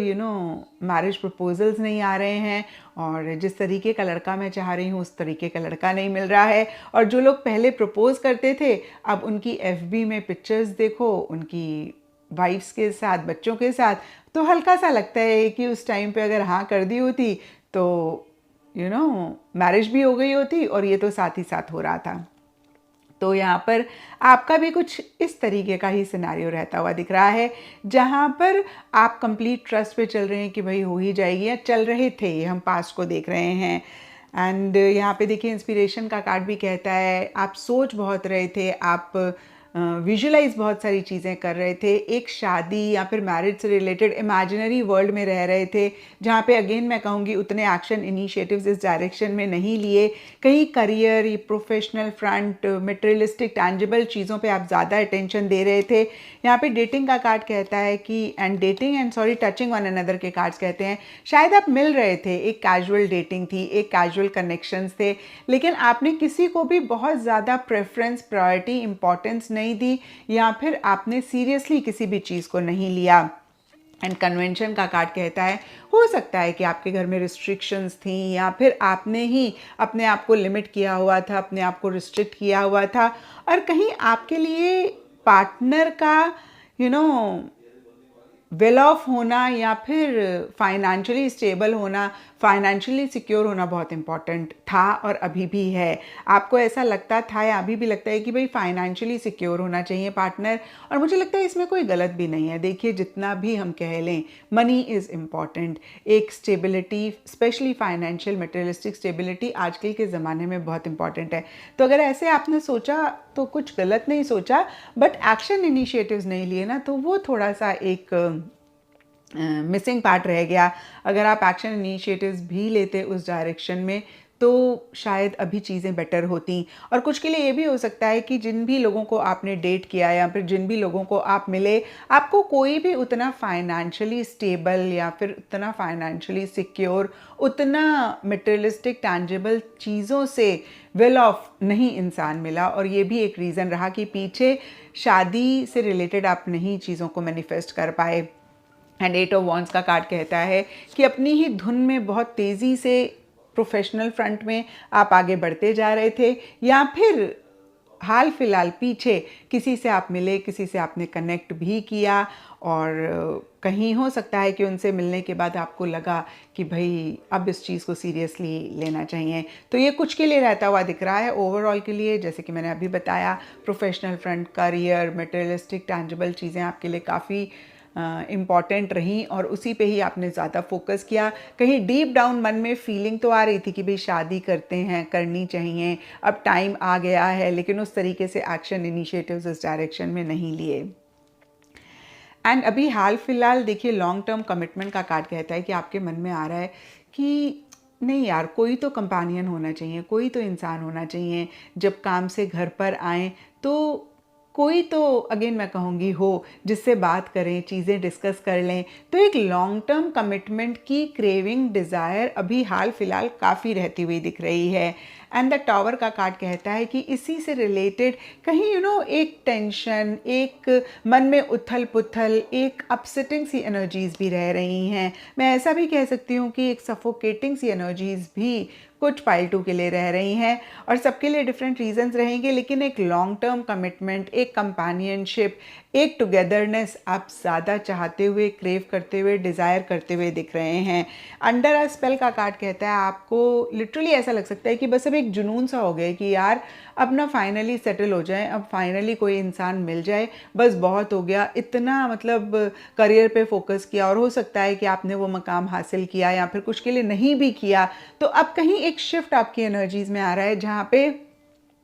मैरिज प्रपोजल्स नहीं आ रहे हैं और जिस तरीके का लड़का मैं चाह रही हूँ उस तरीके का लड़का नहीं मिल रहा है। और जो लोग पहले प्रपोज करते थे अब उनकी FB में पिक्चर्स देखो उनकी वाइफ्स के साथ, बच्चों के साथ, तो हल्का सा लगता है कि उस टाइम पे अगर हाँ कर दी होती तो मैरिज भी हो गई होती और ये तो साथ ही साथ हो रहा था। तो यहाँ पर आपका भी कुछ इस तरीके का ही सिनेरियो रहता हुआ दिख रहा है, जहाँ पर आप कंप्लीट ट्रस्ट पे चल रहे हैं कि भाई हो ही जाएगी, या चल रहे थे, हम पास्ट को देख रहे हैं। एंड यहाँ पे देखिए इंस्पिरेशन का कार्ड भी कहता है आप सोच बहुत रहे थे, आप विजुलाइज बहुत सारी चीज़ें कर रहे थे, एक शादी या फिर मैरिज से रिलेटेड इमेजिनरी वर्ल्ड में रह रहे थे, जहाँ पे अगेन मैं कहूँगी उतने एक्शन इनिशिएटिव्स इस डायरेक्शन में नहीं लिए। कहीं career, professional front, materialistic tangible चीज़ों पे आप ज़्यादा अटेंशन दे रहे थे। यहाँ पे डेटिंग का कार्ड कहता है कि टचिंग वन अनदर के कार्ड्स कहते हैं शायद आप मिल रहे थे, एक कैजुअल डेटिंग थी, एक कैजुअल कनेक्शंस थे, लेकिन आपने किसी को भी बहुत ज़्यादा प्रेफरेंस, प्रायोरिटी, इंपॉर्टेंस नहीं दी, या फिर आपने सीरियसली किसी भी चीज़ को नहीं लिया। एंड कन्वेंशन का कार्ड कहता है हो सकता है कि आपके घर में रिस्ट्रिक्शंस थी, या फिर आपने ही अपने आप को लिमिट किया हुआ था, अपने आप को रिस्ट्रिक्ट किया हुआ था, और कहीं आपके लिए पार्टनर का वेल ऑफ होना या फिर फाइनेंशियली स्टेबल होना, फाइनेंशियली सिक्योर होना बहुत इंपॉर्टेंट था और अभी भी है। आपको ऐसा लगता था या अभी भी लगता है कि भाई फाइनेंशियली सिक्योर होना चाहिए पार्टनर, और मुझे लगता है इसमें कोई गलत भी नहीं है। देखिए जितना भी हम कह लें मनी इज़ इम्पॉर्टेंट, एक stability, specially financial materialistic stability आजकल के ज़माने में बहुत इंपॉर्टेंट है। तो अगर ऐसे आपने सोचा तो कुछ गलत नहीं सोचा, बट एक्शन इनिशिएटिव्स नहीं लिए ना, तो वो थोड़ा सा एक मिसिंग पार्ट रह गया। अगर आप एक्शन इनिशिएटिव्स भी लेते उस डायरेक्शन में तो शायद अभी चीज़ें बेटर होती। और कुछ के लिए ये भी हो सकता है कि जिन भी लोगों को आपने डेट किया या फिर जिन भी लोगों को आप मिले, आपको कोई भी उतना फाइनेंशियली स्टेबल या फिर उतना फाइनेंशियली सिक्योर, उतना मटेरियलिस्टिक टैंजिबल चीज़ों से वेल ऑफ नहीं इंसान मिला। और ये भी एक रीज़न रहा कि पीछे शादी से रिलेटेड आप नहीं चीज़ों को मैनिफेस्ट कर पाए। एंड 8 ऑफ वॉन्ड्स का कार्ड कहता है कि अपनी ही धुन में बहुत तेज़ी से प्रोफेशनल फ्रंट में आप आगे बढ़ते जा रहे थे, या फिर हाल फिलहाल पीछे किसी से आप मिले, किसी से आपने कनेक्ट भी किया, और कहीं हो सकता है कि उनसे मिलने के बाद आपको लगा कि भाई अब इस चीज़ को सीरियसली लेना चाहिए। तो ये कुछ के लिए रहता हुआ दिख रहा है। ओवरऑल के लिए जैसे कि मैंने अभी बताया, professional front, career, materialistic tangible चीज़ें आपके लिए काफ़ी इम्पॉर्टेंट रहीं और उसी पे ही आपने ज़्यादा फोकस किया। कहीं डीप डाउन मन में फीलिंग तो आ रही थी कि भाई शादी करते हैं, करनी चाहिए, अब टाइम आ गया है, लेकिन उस तरीके से एक्शन इनिशिएटिव्स इस डायरेक्शन में नहीं लिए। एंड अभी हाल फिलहाल देखिए लॉन्ग टर्म कमिटमेंट का कार्ड कहता है कि आपके मन में आ रहा है कि नहीं यार, कोई तो कंपेनियन होना चाहिए, कोई तो इंसान होना चाहिए जब काम से घर पर आएँ तो कोई तो अगेन मैं कहूँगी हो जिससे बात करें, चीज़ें डिस्कस कर लें। तो एक लॉन्ग टर्म कमिटमेंट की क्रेविंग, डिज़ायर अभी हाल फिलहाल काफ़ी रहती हुई दिख रही है। एंड द टावर का कार्ड कहता है कि इसी से रिलेटेड कहीं एक टेंशन, एक मन में उथल पुथल, एक अपसेटिंग सी एनर्जीज भी रह रही हैं। मैं ऐसा भी कह सकती हूँ कि एक सफोकेटिंग सी एनर्जीज भी कुछ पाइल 2 के लिए रह रही हैं, और सबके लिए डिफरेंट रीजंस रहेंगे, लेकिन एक लॉन्ग टर्म कमिटमेंट, एक कंपेनियनशिप, एक टुगेदरनेस आप ज़्यादा चाहते हुए, क्रेव करते हुए, डिज़ायर करते हुए दिख रहे हैं। अंडर अ स्पेल का कार्ड कहता है आपको लिटरली ऐसा लग सकता है कि बस अब एक जुनून सा हो गया कि यार अब ना फाइनली सेटल हो जाए, अब फाइनली कोई इंसान मिल जाए, बस बहुत हो गया। इतना मतलब करियर पे फोकस किया, और हो सकता है कि आपने वो मकाम हासिल किया या फिर कुछ के लिए नहीं भी किया, तो अब कहीं एक शिफ्ट आपकी एनर्जीज में आ रहा है जहाँ पे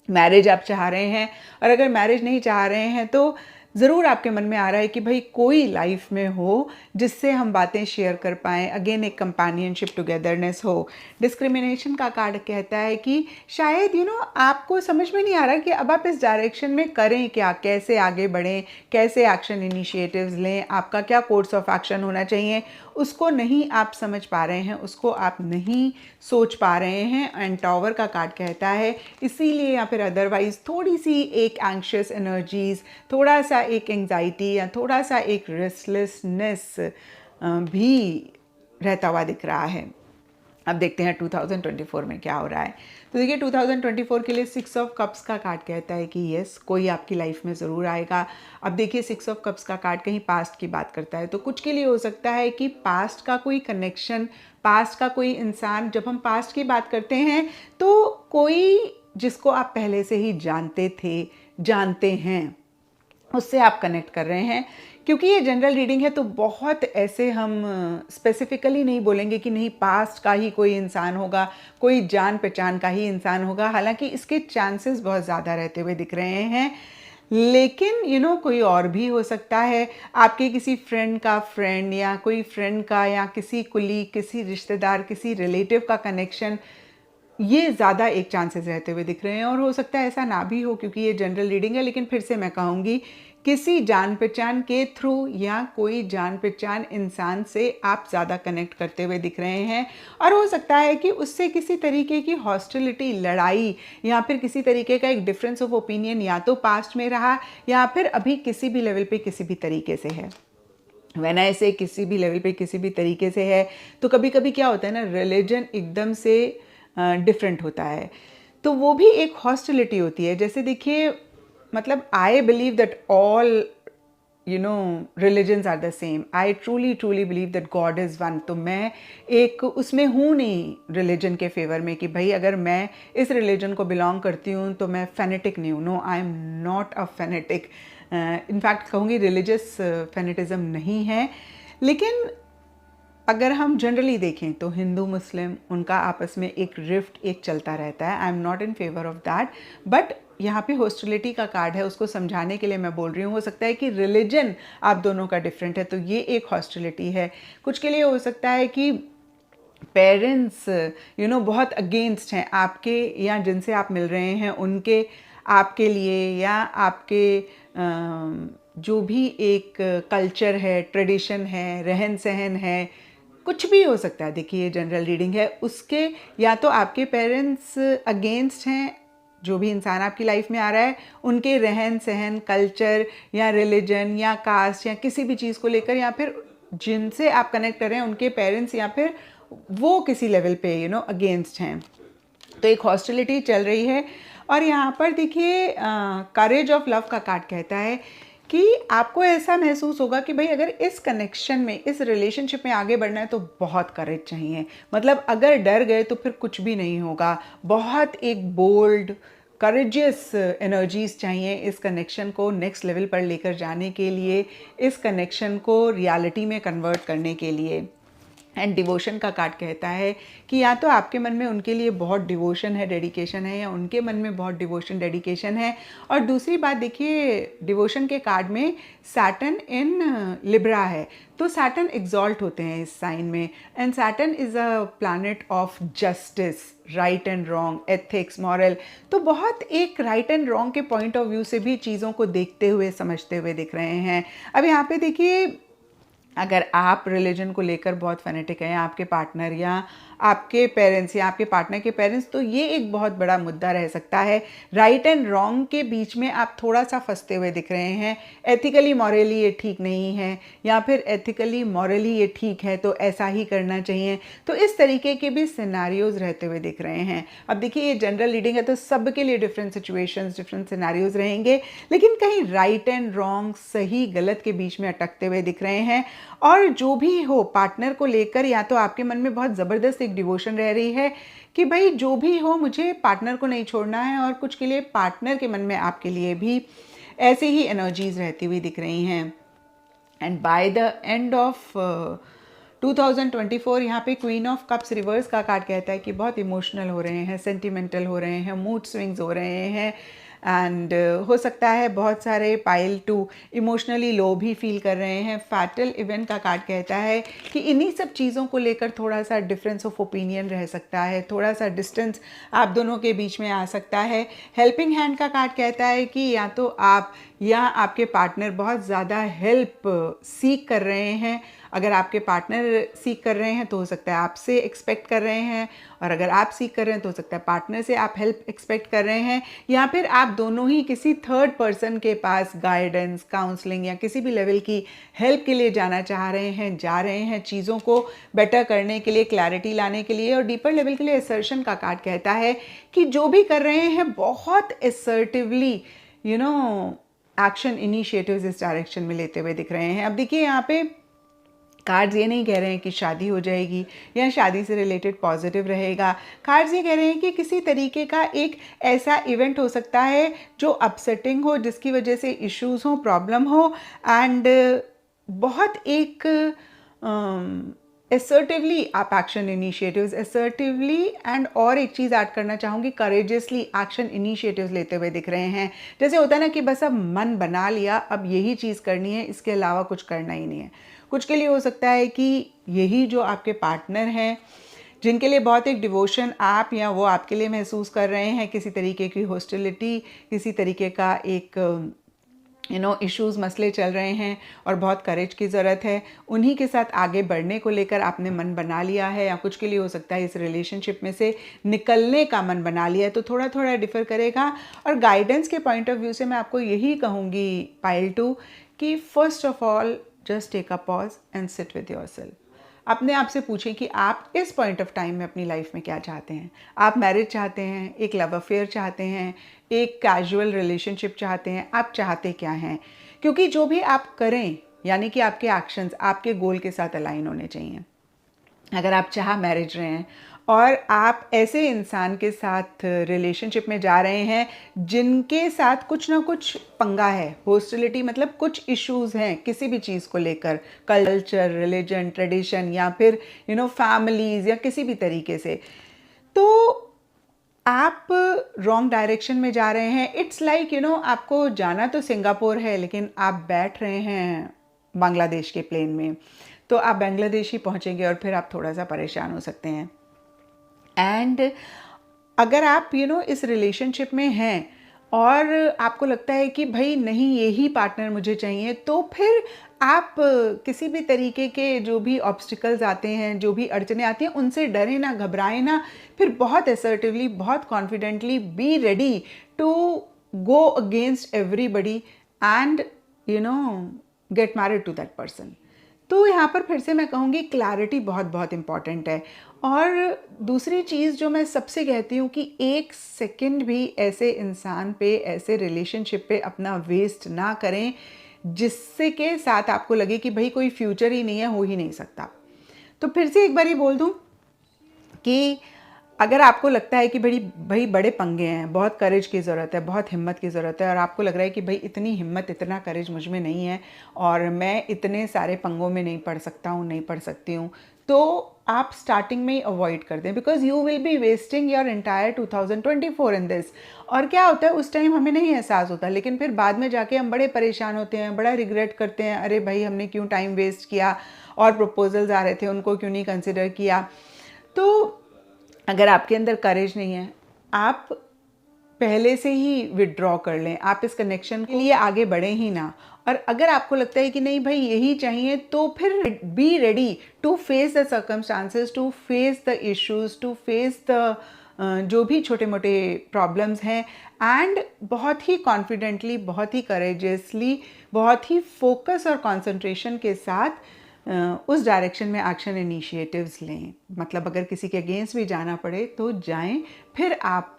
मैरिज आप चाह रहे हैं, और अगर मैरिज नहीं चाह रहे हैं तो ज़रूर आपके मन में आ रहा है कि भाई कोई लाइफ में हो जिससे हम बातें शेयर कर पाएँ, अगेन एक कंपेनियनशिप, टुगेदरनेस हो। डिस्क्रिमिनेशन का कार्ड कहता है कि शायद आपको समझ में नहीं आ रहा कि अब आप इस डायरेक्शन में करें क्या, कैसे आगे बढ़ें, कैसे एक्शन इनिशिएटिव्स लें, आपका क्या कोर्स ऑफ एक्शन होना चाहिए, उसको नहीं आप समझ पा रहे हैं, उसको आप नहीं सोच पा रहे हैं। एंड टावर का कार्ड कहता है इसीलिए या फिर अदरवाइज थोड़ी सी एक एंग्शियस एनर्जीज, थोड़ा सा एक एंग्जाइटी या थोड़ा सा एक रेस्टलेसनेस भी रहता हुआ दिख रहा है। अब देखते हैं 2024 में क्या हो रहा है। तो देखिए 2024 के लिए 6 ऑफ कप्स का कार्ड कहता है कि यस, कोई आपकी लाइफ में ज़रूर आएगा। अब देखिए 6 ऑफ कप्स का कार्ड कहीं पास्ट की बात करता है, तो कुछ के लिए हो सकता है कि पास्ट का कोई कनेक्शन, पास्ट का कोई इंसान, जब हम पास्ट की बात करते हैं तो कोई जिसको आप पहले से ही जानते थे, जानते हैं, उससे आप कनेक्ट कर रहे हैं। क्योंकि ये जनरल रीडिंग है तो बहुत ऐसे हम स्पेसिफिकली नहीं बोलेंगे कि नहीं पास्ट का ही कोई इंसान होगा, कोई जान पहचान का ही इंसान होगा, हालांकि इसके चांसेस बहुत ज़्यादा रहते हुए दिख रहे हैं। लेकिन कोई और भी हो सकता है, आपके किसी फ्रेंड का फ्रेंड, या कोई फ्रेंड का, या किसी कुलीग, किसी रिश्तेदार, किसी रिलेटिव का कनेक्शन, ये ज़्यादा एक चांसेस रहते हुए दिख रहे हैं। और हो सकता है ऐसा ना भी हो क्योंकि ये जनरल रीडिंग है, लेकिन फिर से मैं कहूँगी किसी जान पहचान के थ्रू या कोई जान पहचान इंसान से आप ज़्यादा कनेक्ट करते हुए दिख रहे हैं। और हो सकता है कि उससे किसी तरीके की हॉस्टिलिटी, लड़ाई, या फिर किसी तरीके का एक डिफरेंस ऑफ ओपिनियन या तो पास्ट में रहा, या फिर अभी किसी भी लेवल पे किसी भी तरीके से है। व्हेन आई से किसी भी लेवल पे किसी भी तरीके से है, तो कभी कभी क्या होता है ना, रिलीजन एकदम से डिफरेंट होता है, तो वो भी एक हॉस्टिलिटी होती है। जैसे देखिए, मतलब I believe that all religions are the same. I truly truly believe that God is one. तो मैं एक उसमें हूँ नहीं रिलीजन के फेवर में कि भाई अगर मैं इस रिलीजन को बिलोंग करती हूँ तो मैं फेनेटिक नहीं हूँ। No, I am not a fanatic. In fact कहूँगी रिलीजियस फेनेटिज्म नहीं है। लेकिन अगर हम जनरली देखें तो हिंदू मुस्लिम, उनका आपस में एक रिफ्ट एक चलता रहता है। आई am not in favour of that, but यहाँ पे हॉस्टिलिटी का कार्ड है, उसको समझाने के लिए मैं बोल रही हूँ। हो सकता है कि रिलीजन आप दोनों का डिफरेंट है, तो ये एक हॉस्टिलिटी है। कुछ के लिए हो सकता है कि पेरेंट्स बहुत अगेंस्ट हैं आपके, या जिनसे आप मिल रहे हैं उनके, आपके लिए, या आपके जो भी एक कल्चर है, ट्रेडिशन है, रहन सहन है, कुछ भी हो सकता है। देखिए ये जनरल रीडिंग है, उसके या तो आपके पेरेंट्स अगेंस्ट हैं, जो भी इंसान आपकी लाइफ में आ रहा है, उनके रहन सहन, कल्चर या रिलीजन या कास्ट या किसी भी चीज़ को लेकर, या फिर जिनसे आप कनेक्ट कर रहे हैं उनके पेरेंट्स, या फिर वो किसी लेवल पे अगेंस्ट हैं। तो एक हॉस्टिलिटी चल रही है। और यहाँ पर देखिए करेज ऑफ लव का कार्ड कहता है कि आपको ऐसा महसूस होगा कि भाई अगर इस कनेक्शन में, इस रिलेशनशिप में आगे बढ़ना है तो बहुत करेज चाहिए। मतलब अगर डर गए तो फिर कुछ भी नहीं होगा। बहुत एक बोल्ड, करेजियस एनर्जीज चाहिए इस कनेक्शन को नेक्स्ट लेवल पर लेकर जाने के लिए, इस कनेक्शन को रियलिटी में कन्वर्ट करने के लिए। एंड डिवोशन का कार्ड कहता है कि या तो आपके मन में उनके लिए बहुत डिवोशन है, डेडिकेशन है, या उनके मन में बहुत डिवोशन डेडिकेशन है। और दूसरी बात देखिए, डिवोशन के कार्ड में सैटर्न इन लिब्रा है, तो सैटर्न एग्जॉल्ट होते हैं इस साइन में। And Saturn is a planet of justice, right and wrong, ethics, moral. तो बहुत एक राइट एंड रॉन्ग के पॉइंट ऑफ व्यू से भी चीज़ों को देखते हुए समझते हुए दिख रहे हैं। अब यहाँ पे देखिए, अगर आप रिलीजन को लेकर बहुत फैनेटिक हैं, आपके पार्टनर या आपके पेरेंट्स या आपके पार्टनर के पेरेंट्स, तो ये एक बहुत बड़ा मुद्दा रह सकता है। राइट एंड रॉन्ग के बीच में आप थोड़ा सा फंसते हुए दिख रहे हैं। एथिकली मॉरली ये ठीक नहीं है, या फिर एथिकली मॉरली ये ठीक है तो ऐसा ही करना चाहिए। तो इस तरीके के भी सिनेरियोज रहते हुए दिख रहे हैं। अब देखिए, ये जनरल रीडिंग है तो सबके लिए डिफरेंट सिचुएशंस, डिफरेंट सिनेरियोज रहेंगे, लेकिन कहीं राइट एंड रॉन्ग, सही गलत के बीच में अटकते हुए दिख रहे हैं। और जो भी हो, पार्टनर को लेकर या तो आपके मन में बहुत ज़बरदस्त एक डिवोशन रह रही है कि भाई जो भी हो मुझे पार्टनर को नहीं छोड़ना है, और कुछ के लिए पार्टनर के मन में आपके लिए भी ऐसे ही एनर्जीज रहती हुई दिख रही हैं। And by the end of 2024 यहाँ पे क्वीन ऑफ कप्स रिवर्स का कार्ड कहता है कि बहुत इमोशनल हो रहे हैं, सेंटिमेंटल हो रहे हैं, मूड स्विंग्स हो रहे हैं। एंड हो सकता है बहुत सारे पाइल 2 इमोशनली लो भी फील कर रहे हैं। फैटल इवेंट का कार्ड कहता है कि इन्हीं सब चीज़ों को लेकर थोड़ा सा डिफरेंस ऑफ ओपिनियन रह सकता है, थोड़ा सा डिस्टेंस आप दोनों के बीच में आ सकता है। हेल्पिंग हैंड का कार्ड कहता है कि या तो आप या आपके पार्टनर बहुत ज़्यादा हेल्प सीख कर रहे हैं। अगर आपके पार्टनर सीख कर रहे हैं तो हो सकता है आपसे एक्सपेक्ट कर रहे हैं, और अगर आप सीख कर रहे हैं तो हो सकता है पार्टनर से आप हेल्प एक्सपेक्ट कर रहे हैं, या फिर आप दोनों ही किसी थर्ड पर्सन के पास गाइडेंस, काउंसलिंग या किसी भी लेवल की हेल्प के लिए जाना चाह रहे हैं, जा रहे हैं चीज़ों को बेटर करने के लिए, क्लैरिटी लाने के लिए। और डीपर लेवल के लिए असर्शन का कार्ड कहता है कि जो भी कर रहे हैं बहुत असर्टिवली एक्शन इनिशिएटिव्स इस डायरेक्शन में लेते हुए दिख रहे हैं। अब देखिए, यहाँ पे कार्ड्स ये नहीं कह रहे हैं कि शादी हो जाएगी या शादी से रिलेटेड पॉजिटिव रहेगा। कार्ड्स ये कह रहे हैं कि किसी तरीके का एक ऐसा इवेंट हो सकता है जो अपसेटिंग हो, जिसकी वजह से इश्यूज हो, प्रॉब्लम हो, एंड बहुत एक असर्टिवली आप एक्शन इनिशिएटिव्स असर्टिवली, एंड और एक चीज़ ऐड करना चाहूँगी, करेजियसली एक्शन इनिशिएटिव्स लेते हुए दिख रहे हैं। जैसे होता है ना कि बस अब मन बना लिया, अब यही चीज़ करनी है, इसके अलावा कुछ करना ही नहीं है। कुछ के लिए हो सकता है कि यही जो आपके पार्टनर हैं, जिनके लिए बहुत एक डिवोशन आप या वो आपके लिए महसूस कर रहे हैं, किसी तरीके की हॉस्टिलिटी, किसी तरीके का एक इश्यूज़, मसले चल रहे हैं और बहुत करेज की ज़रूरत है, उन्हीं के साथ आगे बढ़ने को लेकर आपने मन बना लिया है। या कुछ के लिए हो सकता है इस रिलेशनशिप में से निकलने का मन बना लिया है, तो थोड़ा थोड़ा डिफ़र करेगा। और गाइडेंस के पॉइंट ऑफ व्यू से मैं आपको यही कहूँगी पाइल 2 कि first of all just take a pause and sit with yourself. अपने आप से पूछें कि आप इस पॉइंट ऑफ टाइम में अपनी लाइफ में क्या चाहते हैं। आप मैरिज चाहते हैं, एक लव अफेयर चाहते हैं, एक कैजुअल रिलेशनशिप चाहते हैं, आप चाहते क्या हैं? क्योंकि जो भी आप करें, यानी कि आपके एक्शंस आपके गोल के साथ अलाइन होने चाहिए। अगर आप चाह मैरिज रहे हैं और आप ऐसे इंसान के साथ रिलेशनशिप में जा रहे हैं जिनके साथ कुछ ना कुछ पंगा है, हॉस्टिलिटी मतलब कुछ इश्यूज हैं किसी भी चीज़ को लेकर, कल्चर, रिलीजन, ट्रेडिशन, या फिर फैमिलीज, या किसी भी तरीके से, तो आप रॉन्ग डायरेक्शन में जा रहे हैं। इट्स लाइक आपको जाना तो सिंगापुर है, लेकिन आप बैठ रहे हैं बांग्लादेश के प्लेन में, तो आप बांग्लादेश ही पहुंचेंगे और फिर आप थोड़ा सा परेशान हो सकते हैं। एंड अगर आप इस रिलेशनशिप में हैं और आपको लगता है कि भाई नहीं, यही पार्टनर मुझे चाहिए, तो फिर आप किसी भी तरीके के जो भी ऑब्स्टिकल्स आते हैं, जो भी अड़चने आती हैं, उनसे डरें ना, घबराएं ना। फिर बहुत असर्टिवली, बहुत confidently be ready to go against everybody and get married to that person. तो यहाँ पर फिर से मैं कहूँगी क्लैरिटी बहुत बहुत इम्पॉर्टेंट है। और दूसरी चीज़ जो मैं सबसे कहती हूँ कि एक सेकंड भी ऐसे इंसान पे, ऐसे रिलेशनशिप पे अपना वेस्ट ना करें जिससे के साथ आपको लगे कि भाई कोई फ्यूचर ही नहीं है, हो ही नहीं सकता। तो फिर से एक बार ही बोल दूँ कि अगर आपको लगता है कि भाई बड़े पंगे हैं, बहुत करेज की ज़रूरत है, बहुत हिम्मत की ज़रूरत है, और आपको लग रहा है कि भाई इतनी हिम्मत, इतना करेज मुझ में नहीं है और मैं इतने सारे पंगों में नहीं पड़ सकता हूँ, नहीं पड़ सकती हूँ, तो आप स्टार्टिंग में ही अवॉइड कर दें, because you will be wasting your entire 2024 in this. और क्या होता है, उस टाइम हमें नहीं एहसास होता, लेकिन फिर बाद में जाके हम बड़े परेशान होते हैं, बड़ा रिग्रेट करते हैं, अरे भाई हमने क्यों टाइम वेस्ट किया, और प्रपोजल्स आ रहे थे उनको क्यों नहीं कंसिडर किया। तो अगर आपके अंदर करेज नहीं है, आप पहले से ही विड्रॉ कर लें, आप इस कनेक्शन के लिए आगे बढ़ें ही ना। और अगर आपको लगता है कि नहीं भाई यही चाहिए, तो फिर be ready to face the circumstances, to face the issues, to face the जो भी छोटे मोटे प्रॉब्लम्स हैं, एंड बहुत ही कॉन्फिडेंटली, बहुत ही करेजियसली, बहुत ही फोकस और कंसंट्रेशन के साथ उस डायरेक्शन में एक्शन इनिशिएटिव्स लें। मतलब अगर किसी के अगेंस्ट भी जाना पड़े तो जाएं, फिर आप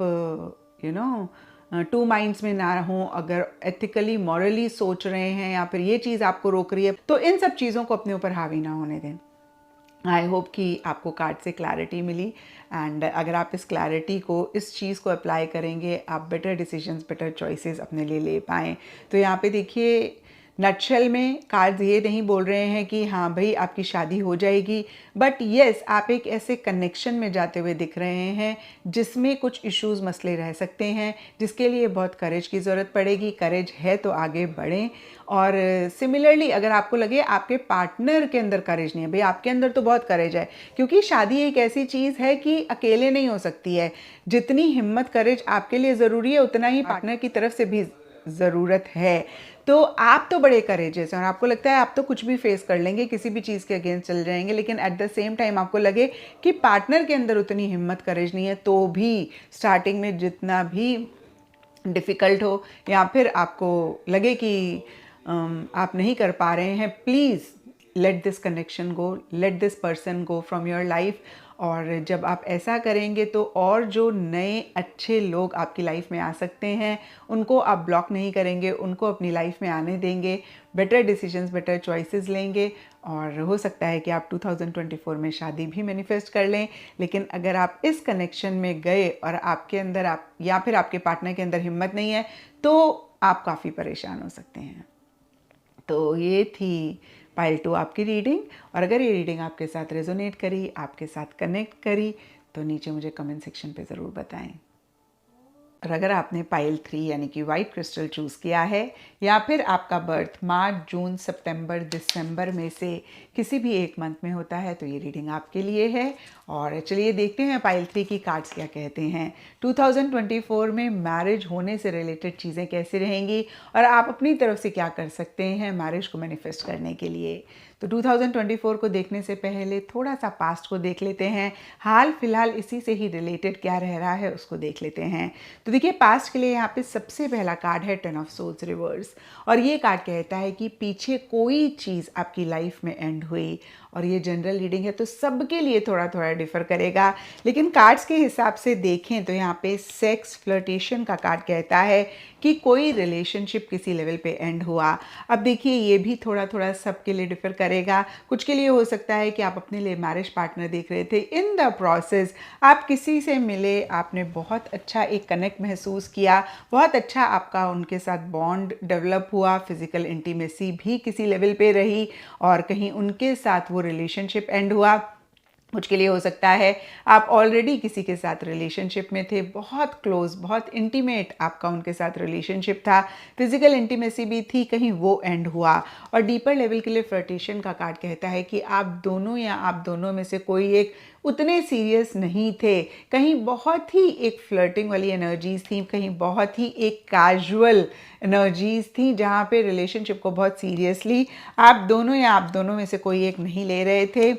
टू माइंड्स में ना हो। अगर एथिकली मॉरली सोच रहे हैं या फिर ये चीज़ आपको रोक रही है, तो इन सब चीज़ों को अपने ऊपर हावी ना होने दें। आई होप कि आपको कार्ड से क्लैरिटी मिली, एंड अगर आप इस क्लैरिटी को, इस चीज़ को अप्लाई करेंगे, आप बेटर डिसीजंस, बेटर चॉइसेस अपने लिए ले पाएँ। तो यहाँ पे देखिए, नटशेल में कार्ड्स ये नहीं बोल रहे हैं कि हाँ भाई आपकी शादी हो जाएगी, बट येस आप एक ऐसे कनेक्शन में जाते हुए दिख रहे हैं जिसमें कुछ इश्यूज, मसले रह सकते हैं, जिसके लिए बहुत करेज की ज़रूरत पड़ेगी। करेज है तो आगे बढ़ें। और सिमिलरली अगर आपको लगे आपके पार्टनर के अंदर करेज नहीं है, भाई आपके अंदर तो बहुत करेज है, क्योंकि शादी एक ऐसी चीज़ है कि अकेले नहीं हो सकती है। जितनी हिम्मत, करेज आपके लिए ज़रूरी है, उतना ही पार्टनर की तरफ से भी ज़रूरत है। तो आप तो बड़े करेजियस हैं और आपको लगता है आप तो कुछ भी फेस कर लेंगे, किसी भी चीज़ के अगेंस्ट चल जाएंगे, लेकिन एट द सेम टाइम आपको लगे कि पार्टनर के अंदर उतनी हिम्मत, करेज नहीं है, तो भी स्टार्टिंग में जितना भी डिफ़िकल्ट हो, या फिर आपको लगे कि आप नहीं कर पा रहे हैं, please let this connection go, let this person go from your life. और जब आप ऐसा करेंगे तो और जो नए अच्छे लोग आपकी लाइफ में आ सकते हैं, उनको आप ब्लॉक नहीं करेंगे, उनको अपनी लाइफ में आने देंगे, बेटर डिसीजंस, बेटर चॉइसेस लेंगे। और हो सकता है कि आप 2024 में शादी भी मैनिफेस्ट कर लें। लेकिन अगर आप इस कनेक्शन में गए और आपके अंदर, आप या फिर आपके पार्टनर के अंदर हिम्मत नहीं है, तो आप काफ़ी परेशान हो सकते हैं। तो ये थी पाइल 2 आपकी रीडिंग। और अगर ये रीडिंग आपके साथ रेजोनेट करी, आपके साथ कनेक्ट करी, तो नीचे मुझे कमेंट सेक्शन पे ज़रूर बताएं। और अगर आपने पाइल 3 यानी कि वाइट क्रिस्टल चूज़ किया है, या फिर आपका बर्थ मार्च, जून, सितंबर, दिसंबर में से किसी भी एक मंथ में होता है, तो ये रीडिंग आपके लिए है। और चलिए देखते हैं पाइल 3 की कार्ड्स क्या कहते हैं। 2024 में मैरिज होने से रिलेटेड चीज़ें कैसी रहेंगी और आप अपनी तरफ से क्या कर सकते हैं मैरिज को मैनिफेस्ट करने के लिए। तो 2024 को देखने से पहले थोड़ा सा पास्ट को देख लेते हैं, हाल फिलहाल इसी से ही रिलेटेड क्या रह रहा है उसको देख लेते हैं। तो देखिए, पास्ट के लिए यहाँ पे सबसे पहला कार्ड है 10 ऑफ सोल्स रिवर्स, और ये कार्ड कहता है कि पीछे कोई चीज़ आपकी लाइफ में एंड हुई। और ये जनरल रीडिंग है तो सबके लिए थोड़ा थोड़ा डिफर करेगा, लेकिन कार्ड्स के हिसाब से देखें तो यहाँ पे सेक्स, फ्लर्टेशन का कार्ड कहता है कि कोई रिलेशनशिप किसी लेवल पे एंड हुआ। अब देखिए, ये भी थोड़ा थोड़ा सबके लिए डिफर करेगा। कुछ के लिए हो सकता है कि आप अपने लिए मैरिज पार्टनर देख रहे थे, इन द प्रोसेस आप किसी से मिले, आपने बहुत अच्छा एक कनेक्ट महसूस किया, बहुत अच्छा आपका उनके साथ बॉन्ड डेवलप हुआ, फिजिकल इंटीमेसी भी किसी लेवल पे रही, और कहीं उनके साथ वो रिलेशनशिप एंड हुआ। कुछ के लिए हो सकता है आप ऑलरेडी किसी के साथ रिलेशनशिप में थे, बहुत क्लोज, बहुत इंटीमेट आपका उनके साथ रिलेशनशिप था, फिजिकल इंटीमेसी भी थी, कहीं वो एंड हुआ। और डीपर लेवल के लिए फ्लर्टेशन का कार्ड कहता है कि आप दोनों या आप दोनों में से कोई एक उतने सीरियस नहीं थे, कहीं बहुत ही एक फ्लर्टिंग वाली एनर्जीज थी, कहीं बहुत ही एक कैजुअल एनर्जीज थी, जहाँ पे रिलेशनशिप को बहुत सीरियसली आप दोनों या आप दोनों में से कोई एक नहीं ले रहे थे।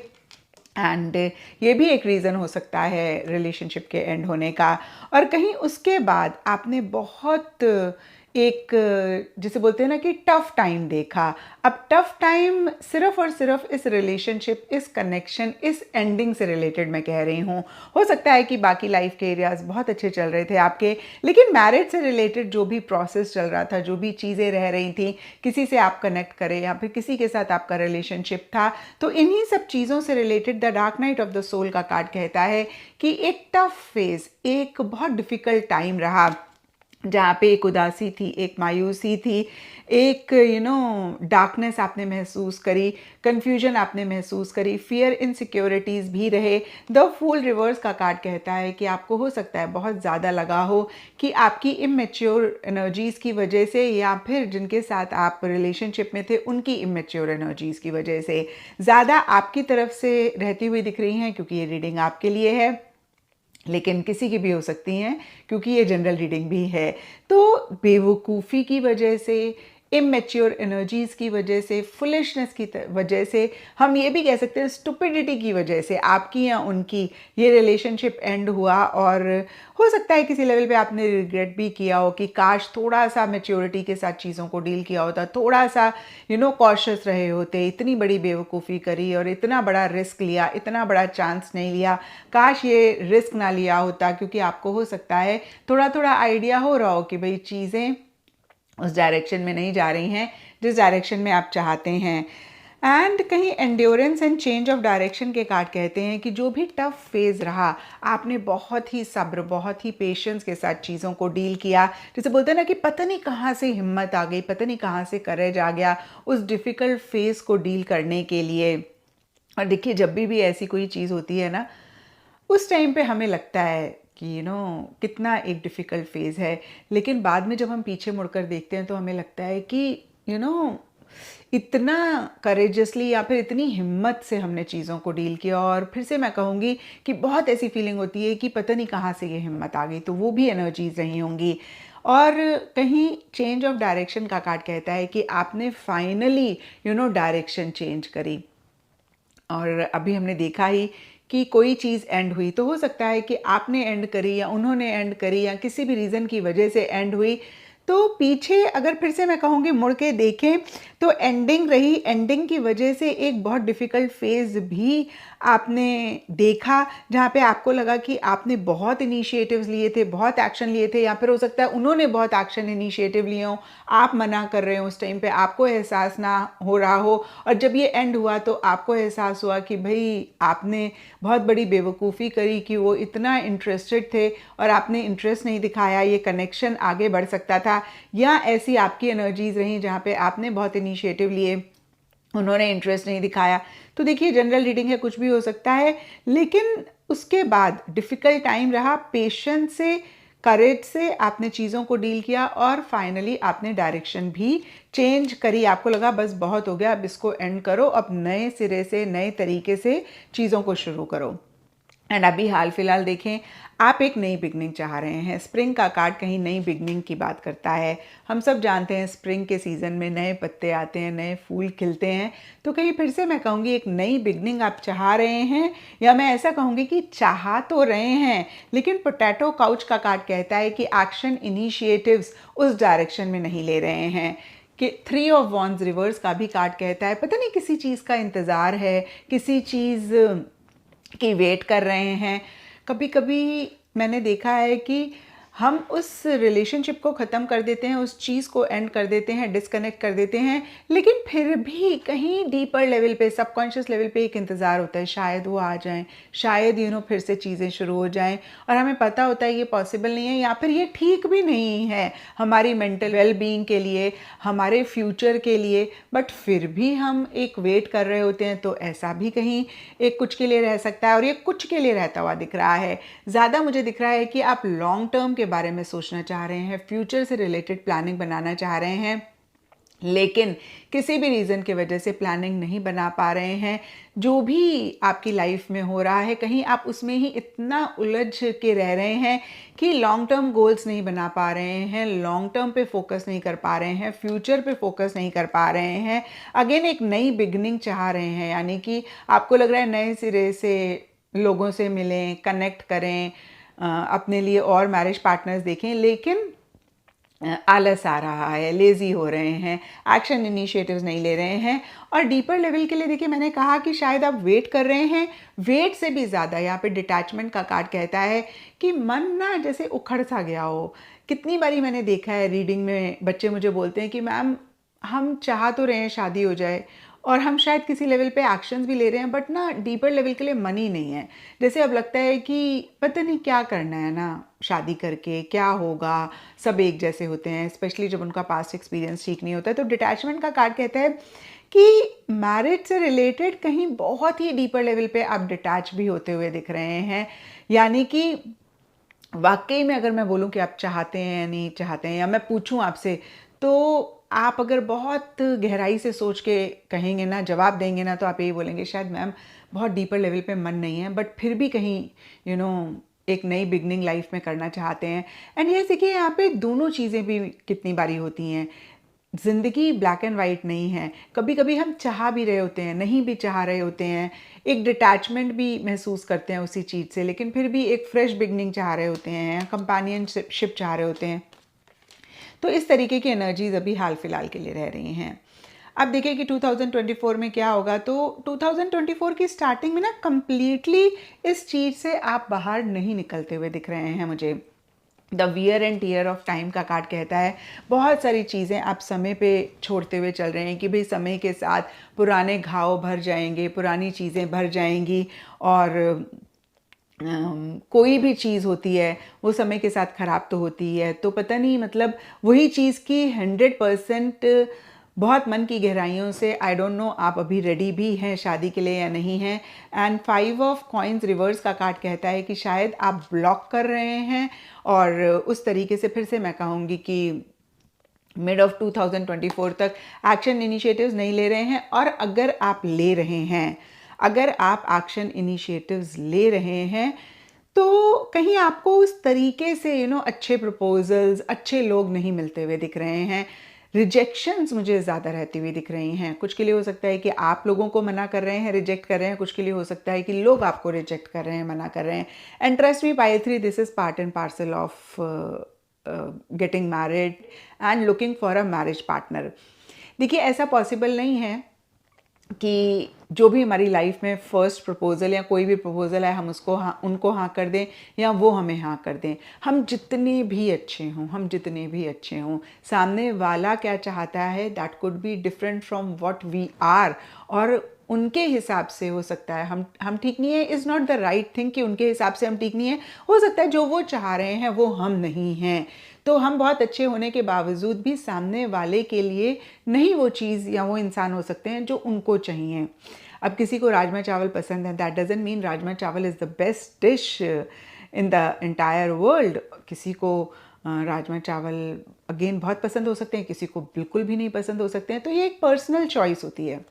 एंड ये भी एक रीज़न हो सकता है रिलेशनशिप के एंड होने का। और कहीं उसके बाद आपने बहुत एक, जिसे बोलते हैं ना कि टफ टाइम देखा। अब टफ टाइम सिर्फ और सिर्फ इस रिलेशनशिप, इस कनेक्शन, इस एंडिंग से रिलेटेड मैं कह रही हूँ। हो सकता है कि बाकी लाइफ के एरियाज बहुत अच्छे चल रहे थे आपके, लेकिन मैरिज से रिलेटेड जो भी प्रोसेस चल रहा था, जो भी चीज़ें रह रही थी, किसी से आप कनेक्ट करें या फिर किसी के साथ आपका रिलेशनशिप था, तो इन्हीं सब चीज़ों से related the dark night of the soul का कार्ड कहता है कि एक टफ फेज, एक बहुत डिफ़िकल्ट टाइम रहा। जहाँ पे एक उदासी थी, एक मायूसी थी, एक डार्कनेस आपने महसूस करी, कन्फ्यूजन आपने महसूस करी, फियर इनसिक्योरिटीज़ भी रहे। द फूल रिवर्स का कार्ड कहता है कि आपको हो सकता है बहुत ज़्यादा लगा हो कि आपकी इमेच्योर एनर्जीज़ की वजह से, या फिर जिनके साथ आप रिलेशनशिप में थे उनकी इमेच्योर एनर्जीज़ की वजह से ज़्यादा आपकी तरफ से रहती हुई दिख रही हैं, क्योंकि ये रीडिंग आपके लिए है, लेकिन किसी की भी हो सकती हैं क्योंकि ये जनरल रीडिंग भी है। तो बेवकूफ़ी की वजह से, इमेच्योर एनर्जीज़ की वजह से, फुलिशनेस की वजह से, हम ये भी कह सकते हैं स्टुपिडिटी की वजह से आपकी या उनकी ये रिलेशनशिप एंड हुआ। और हो सकता है किसी लेवल पे आपने रिग्रेट भी किया हो कि काश थोड़ा सा मैच्योरिटी के साथ चीज़ों को डील किया होता, थोड़ा सा कॉशियस रहे होते, इतनी बड़ी बेवकूफ़ी करी और इतना बड़ा रिस्क लिया, इतना बड़ा चांस नहीं लिया, काश ये रिस्क ना लिया होता। क्योंकि आपको हो सकता है थोड़ा थोड़ा आइडिया हो रहा हो कि भाई चीज़ें उस डायरेक्शन में नहीं जा रही हैं जिस डायरेक्शन में आप चाहते हैं। एंड कहीं endurance and change of direction के कार्ड कहते हैं कि जो भी टफ फेज़ रहा, आपने बहुत ही सब्र, बहुत ही पेशेंस के साथ चीज़ों को डील किया। जैसे बोलते हैं ना कि पता नहीं कहाँ से हिम्मत आ गई, पता नहीं कहाँ से करेज आ गया उस डिफ़िकल्ट फेज़ को डील करने के लिए। और देखिए, जब भी ऐसी कोई चीज़ होती है ना, उस टाइम पे हमें लगता है कि कितना एक डिफ़िकल्ट फेज़ है, लेकिन बाद में जब हम पीछे मुड़कर देखते हैं तो हमें लगता है कि यू नो इतना करेजसली या फिर इतनी हिम्मत से हमने चीज़ों को डील किया। और फिर से मैं कहूँगी कि बहुत ऐसी फीलिंग होती है कि पता नहीं कहाँ से ये हिम्मत आ गई, तो वो भी एनर्जीज रही होंगी। और कहीं चेंज ऑफ डायरेक्शन का कार्ड कहता है कि आपने फाइनली डायरेक्शन चेंज करी। और अभी हमने देखा ही कि कोई चीज़ एंड हुई, तो हो सकता है कि आपने एंड करी या उन्होंने एंड करी या किसी भी रीज़न की वजह से एंड हुई। तो पीछे अगर फिर से मैं कहूँगी मुड़ के देखें तो एंडिंग रही, एंडिंग की वजह से एक बहुत डिफ़िकल्ट फेज़ भी आपने देखा, जहाँ पे आपको लगा कि आपने बहुत इनिशिएटिव्स लिए थे, बहुत एक्शन लिए थे, या फिर हो सकता है उन्होंने बहुत एक्शन इनिशिएटिव लिए हों, आप मना कर रहे हो, उस टाइम पे आपको एहसास ना हो रहा हो, और जब ये एंड हुआ तो आपको एहसास हुआ कि भाई आपने बहुत बड़ी बेवकूफ़ी करी कि वो इतना इंटरेस्टेड थे और आपने इंटरेस्ट नहीं दिखाया, ये कनेक्शन आगे बढ़ सकता था। या ऐसी आपकी एनर्जीज रहीं जहाँ पे आपने बहुत इनिशिएटिव लिए, उन्होंने इंटरेस्ट नहीं दिखाया। तो देखिए, जनरल रीडिंग है, कुछ भी हो सकता है, लेकिन उसके बाद डिफ़िकल्ट टाइम रहा, पेशेंस से, करेज से आपने चीज़ों को डील किया और फाइनली आपने डायरेक्शन भी चेंज करी। आपको लगा बस बहुत हो गया, अब इसको एंड करो, अब नए सिरे से, नए तरीके से चीज़ों को शुरू करो। एंड अभी हाल फिलहाल देखें, आप एक नई बिगनिंग चाह रहे हैं। स्प्रिंग का कार्ड कहीं नई बिगनिंग की बात करता है। हम सब जानते हैं स्प्रिंग के सीज़न में नए पत्ते आते हैं, नए फूल खिलते हैं। तो कहीं फिर से मैं कहूँगी एक नई बिगनिंग आप चाह रहे हैं, या मैं ऐसा कहूँगी कि चाह तो रहे हैं, लेकिन पोटैटो काउच का कार्ड कहता है कि एक्शन इनिशिएटिव्स उस डायरेक्शन में नहीं ले रहे हैं। कि 3 ऑफ वॉन्ड्स रिवर्स का भी कार्ड कहता है पता नहीं किसी चीज़ का इंतज़ार है, किसी चीज़ की वेट कर रहे हैं। कभी कभी मैंने देखा है कि हम उस रिलेशनशिप को ख़त्म कर देते हैं, उस चीज़ को एंड कर देते हैं, डिस्कनेक्ट कर देते हैं, लेकिन फिर भी कहीं डीपर लेवल पे, सबकॉन्शियस लेवल पे एक इंतज़ार होता है, शायद वो आ जाएं, शायद फिर से चीज़ें शुरू हो जाएं। और हमें पता होता है ये पॉसिबल नहीं है, या फिर ये ठीक भी नहीं है हमारी मेंटल वेल बीइंग के लिए, हमारे फ्यूचर के लिए, बट फिर भी हम एक वेट कर रहे होते हैं। तो ऐसा भी कहीं एक कुछ के लिए रह सकता है, और ये कुछ के लिए रहता हुआ दिख रहा है। ज़्यादा मुझे दिख रहा है कि आप लॉन्ग टर्म के बारे में सोचना चाह रहे हैं, फ्यूचर से रिलेटेड प्लानिंग बनाना चाह रहे हैं, लेकिन किसी भी रीज़न की वजह से प्लानिंग नहीं बना पा रहे हैं। जो भी आपकी लाइफ में हो रहा है, कहीं आप उसमें ही इतना उलझ के रह रहे हैं कि लॉन्ग टर्म गोल्स नहीं बना पा रहे हैं, लॉन्ग टर्म पे फोकस नहीं कर पा रहे हैं, फ्यूचर पे फोकस नहीं कर पा रहे हैं। अगेन एक नई बिगनिंग चाह रहे हैं, यानी कि आपको लग रहा है नए सिरे से लोगों से मिलें, कनेक्ट करें, अपने लिए और मैरिज पार्टनर्स देखें, लेकिन आलस आ रहा है, लेज़ी हो रहे हैं, एक्शन इनिशिएटिव्स नहीं ले रहे हैं। और डीपर लेवल के लिए देखिए, मैंने कहा कि शायद आप वेट कर रहे हैं, वेट से भी ज़्यादा यहाँ पे डिटैचमेंट का कार्ड कहता है कि मन ना जैसे उखड़ सा गया हो। कितनी बारी मैंने देखा है रीडिंग में, बच्चे मुझे बोलते हैं कि मैम हम चाह तो रहे हैं शादी हो जाए, और हम शायद किसी लेवल पे एक्शंस भी ले रहे हैं, बट ना डीपर लेवल के लिए मन ही नहीं है। जैसे अब लगता है कि पता नहीं क्या करना है ना, शादी करके क्या होगा, सब एक जैसे होते हैं, स्पेशली जब उनका पास्ट एक्सपीरियंस ठीक नहीं होता है। तो डिटैचमेंट का कार्ड कहता है कि मैरिज से रिलेटेड कहीं बहुत ही डीपर लेवल पे आप डिटैच भी होते हुए दिख रहे हैं। यानी कि वाकई में अगर मैं बोलूं कि आप चाहते हैं या नहीं चाहते हैं, या मैं पूछूं आपसे, तो आप अगर बहुत गहराई से सोच के कहेंगे ना, जवाब देंगे ना, तो आप यही बोलेंगे शायद मैम बहुत डीपर लेवल पे मन नहीं है, बट फिर भी कहीं यू नो एक नई बिगनिंग लाइफ में करना चाहते हैं। एंड ये देखिए यहाँ पे दोनों चीज़ें भी कितनी बारी होती हैं। ज़िंदगी ब्लैक एंड वाइट नहीं है, कभी कभी हम चाह भी रहे होते हैं, नहीं भी चाह रहे होते हैं, एक डिटैचमेंट भी महसूस करते हैं उसी चीज़ से, लेकिन फिर भी एक फ्रेश बिगनिंग चाह रहे होते हैं, कंपेनियनशिप चाह रहे होते हैं। तो इस तरीके की एनर्जीज अभी हाल फिलहाल के लिए रह रही हैं। अब देखिए कि 2024 में क्या होगा। तो 2024 की स्टार्टिंग में ना कंप्लीटली इस चीज़ से आप बाहर नहीं निकलते हुए दिख रहे हैं मुझे। The wear and tear of time का कार्ड कहता है बहुत सारी चीज़ें आप समय पे छोड़ते हुए चल रहे हैं कि भाई समय के साथ पुराने घाव भर जाएंगे, पुरानी चीज़ें भर जाएंगी, और कोई भी चीज़ होती है वो समय के साथ ख़राब तो होती है। तो पता नहीं, मतलब वही चीज़ की 100% बहुत मन की गहराइयों से आई डोंट नो आप अभी रेडी भी हैं शादी के लिए या नहीं हैं। एंड 5 ऑफ कॉइन्स रिवर्स का कार्ड कहता है कि शायद आप ब्लॉक कर रहे हैं, और उस तरीके से फिर से मैं कहूँगी कि मिड ऑफ 2024 तक एक्शन इनिशिएटिव्स नहीं ले रहे हैं। और अगर आप ले रहे हैं, अगर आप एक्शन इनिशिएटिव्स ले रहे हैं, तो कहीं आपको उस तरीके से अच्छे प्रपोजल्स, अच्छे लोग नहीं मिलते हुए दिख रहे हैं। रिजेक्शंस मुझे ज़्यादा रहती हुई दिख रही हैं। कुछ के लिए हो सकता है कि आप लोगों को मना कर रहे हैं, रिजेक्ट कर रहे हैं, कुछ के लिए हो सकता है कि लोग आपको रिजेक्ट कर रहे हैं, मना कर रहे हैं। And trust me Payal 3, this is part and parcel of getting married and looking for a marriage partner. देखिए ऐसा पॉसिबल नहीं है कि जो भी हमारी लाइफ में फर्स्ट प्रपोज़ल या कोई भी प्रपोज़ल है हम उसको उनको हाँ कर दें, या वो हमें हाँ कर दें। हम जितने भी अच्छे हों, हम जितने भी अच्छे हों, सामने वाला क्या चाहता है that could be different from what we are. और उनके हिसाब से हो सकता है हम ठीक नहीं है, is not the right thing कि उनके हिसाब से हम ठीक नहीं है। हो सकता है जो वो चाह रहे हैं वो हम नहीं हैं। तो हम बहुत अच्छे होने के बावजूद भी सामने वाले के लिए नहीं वो चीज़ या वो इंसान हो सकते हैं जो उनको चाहिए। अब किसी को राजमा चावल पसंद है, दैट डजंट मीन राजमा चावल is the best dish in the entire world. किसी को राजमा चावल अगेन बहुत पसंद हो सकते हैं, किसी को बिल्कुल भी नहीं पसंद हो सकते हैं। तो ये एक पर्सनल चॉइस होती है।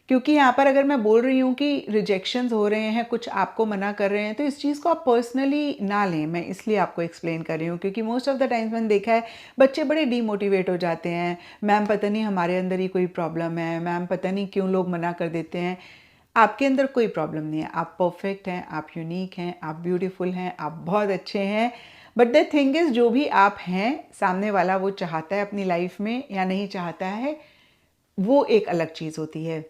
क्योंकि यहाँ पर अगर मैं बोल रही हूँ कि रिजेक्शंस हो रहे हैं, कुछ आपको मना कर रहे हैं, तो इस चीज़ को आप पर्सनली ना लें। मैं इसलिए आपको एक्सप्लेन कर रही हूँ क्योंकि मोस्ट ऑफ द टाइम्स मैंने देखा है बच्चे बड़े डीमोटिवेट हो जाते हैं। मैम पता नहीं हमारे अंदर ही कोई प्रॉब्लम है, मैम पता नहीं क्यों लोग मना कर देते हैं। आपके अंदर कोई प्रॉब्लम नहीं है, आप परफेक्ट हैं, आप यूनिक हैं, आप ब्यूटीफुल हैं, आप बहुत अच्छे हैं। बट द थिंग इज़ जो भी आप हैं, सामने वाला वो चाहता है अपनी लाइफ में या नहीं चाहता है, वो एक अलग चीज़ होती है।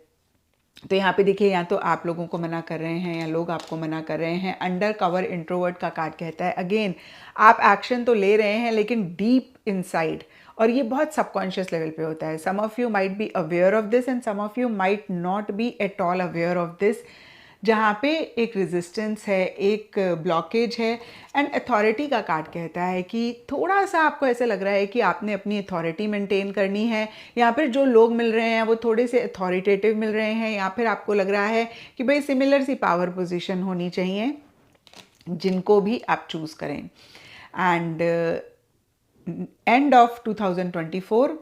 तो यहाँ पे देखिए, या तो आप लोगों को मना कर रहे हैं या लोग आपको मना कर रहे हैं। अंडर कवर इंट्रोवर्ट का कार्ड कहता है अगेन आप एक्शन तो ले रहे हैं लेकिन डीप इनसाइड, और ये बहुत सबकॉन्शियस लेवल पे होता है। Some of you might be aware of this and some of you might not be at all aware of this, जहाँ पे एक रेजिस्टेंस है, एक ब्लॉकेज है। एंड अथॉरिटी का कार्ड कहता है कि थोड़ा सा आपको ऐसा लग रहा है कि आपने अपनी अथॉरिटी मेंटेन करनी है, या फिर जो लोग मिल रहे हैं वो थोड़े से अथॉरिटेटिव मिल रहे हैं, या फिर आपको लग रहा है कि भाई सिमिलर सी पावर पोजीशन होनी चाहिए जिनको भी आप चूज़ करें। एंड एंड ऑफ 2024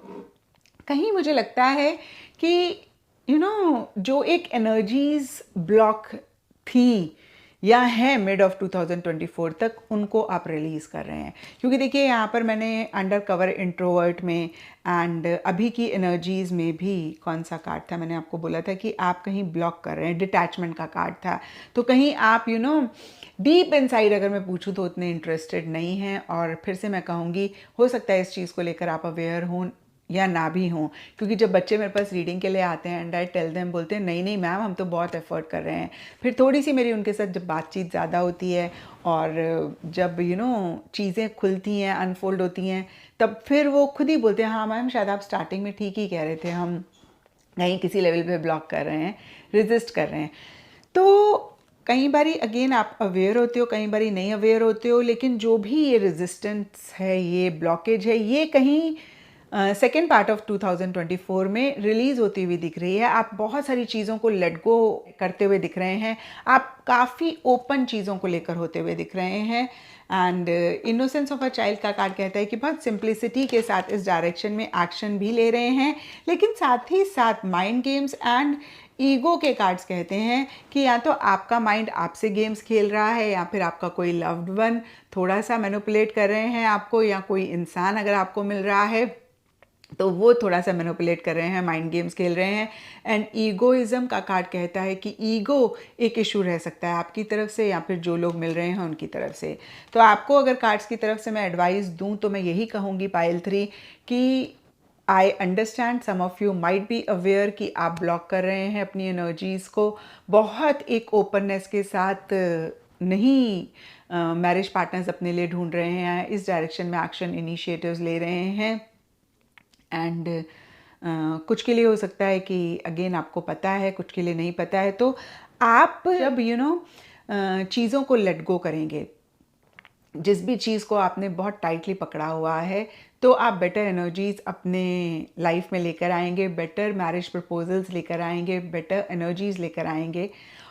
कहीं मुझे लगता है कि जो एक एनर्जीज ब्लॉक थी या है मिड ऑफ 2024 तक, उनको आप रिलीज़ कर रहे हैं। क्योंकि देखिए यहाँ पर मैंने अंडर कवर इंट्रोवर्ट में एंड अभी की एनर्जीज़ में भी कौन सा कार्ड था, मैंने आपको बोला था कि आप कहीं ब्लॉक कर रहे हैं, डिटैचमेंट का कार्ड था। तो कहीं आप डीप इनसाइड अगर मैं पूछूँ तो उतने इंटरेस्टेड नहीं हैं। और फिर से मैं कहूँगी हो सकता है इस चीज़ को लेकर आप अवेयर हों या ना भी हों। क्योंकि जब बच्चे मेरे पास रीडिंग के लिए आते हैं एंड आई टेल देम, बोलते हैं नहीं नहीं मैम हम तो बहुत एफर्ट कर रहे हैं। फिर थोड़ी सी मेरी उनके साथ जब बातचीत ज़्यादा होती है और जब चीज़ें खुलती हैं, अनफोल्ड होती हैं, तब फिर वो खुद ही बोलते हैं हाँ मैम शायद आप स्टार्टिंग में ठीक ही कह रहे थे, हम कहीं किसी लेवल पे ब्लॉक कर रहे हैं, रेजिस्ट कर रहे हैं। तो कई बारी अगेन आप अवेयर होते हो, कई बारी नहीं अवेयर होते हो, लेकिन जो भी ये रेजिस्टेंस है, ये ब्लॉकेज है, ये कहीं सेकेंड पार्ट ऑफ 2024 में रिलीज़ होती हुई दिख रही है। आप बहुत सारी चीज़ों को लेट गो करते हुए दिख रहे हैं, आप काफ़ी ओपन चीज़ों को लेकर होते हुए दिख रहे हैं। And innocence of a child का कार्ड कहता है कि बहुत सिंप्लिसिटी के साथ इस डायरेक्शन में एक्शन भी ले रहे हैं, लेकिन साथ ही साथ माइंड गेम्स एंड ईगो के कार्ड्स कहते हैं कि या तो आपका माइंड आपसे गेम्स खेल रहा है, या फिर आपका कोई लव्ड वन थोड़ा सा मैनिपुलेट कर रहे हैं आपको, या कोई इंसान अगर आपको मिल रहा है तो वो थोड़ा सा मैनिपुलेट कर रहे हैं, माइंड गेम्स खेल रहे हैं। एंड ईगोइज्म का कार्ड कहता है कि ईगो एक इशू रह सकता है आपकी तरफ से, या फिर जो लोग मिल रहे हैं उनकी तरफ से। तो आपको अगर कार्ड्स की तरफ से मैं एडवाइस दूं तो मैं यही कहूँगी पाइल 3 कि I understand some of you might be aware कि आप ब्लॉक कर रहे हैं अपनी एनर्जीज़ को, बहुत एक ओपननेस के साथ नहीं मैरिज पार्टनर्स अपने लिए ढूंढ रहे हैं, इस डायरेक्शन में एक्शन इनिशिएटिव्स ले रहे हैं। एंड कुछ के लिए हो सकता है कि अगेन आपको पता है, कुछ के लिए नहीं पता है। तो आप जब चीज़ों को लेट गो करेंगे, जिस भी चीज़ को आपने बहुत टाइटली पकड़ा हुआ है, तो आप बेटर एनर्जीज अपने लाइफ में लेकर आएंगे, बेटर मैरिज प्रपोजल्स लेकर आएंगे, बेटर एनर्जीज लेकर आएंगे।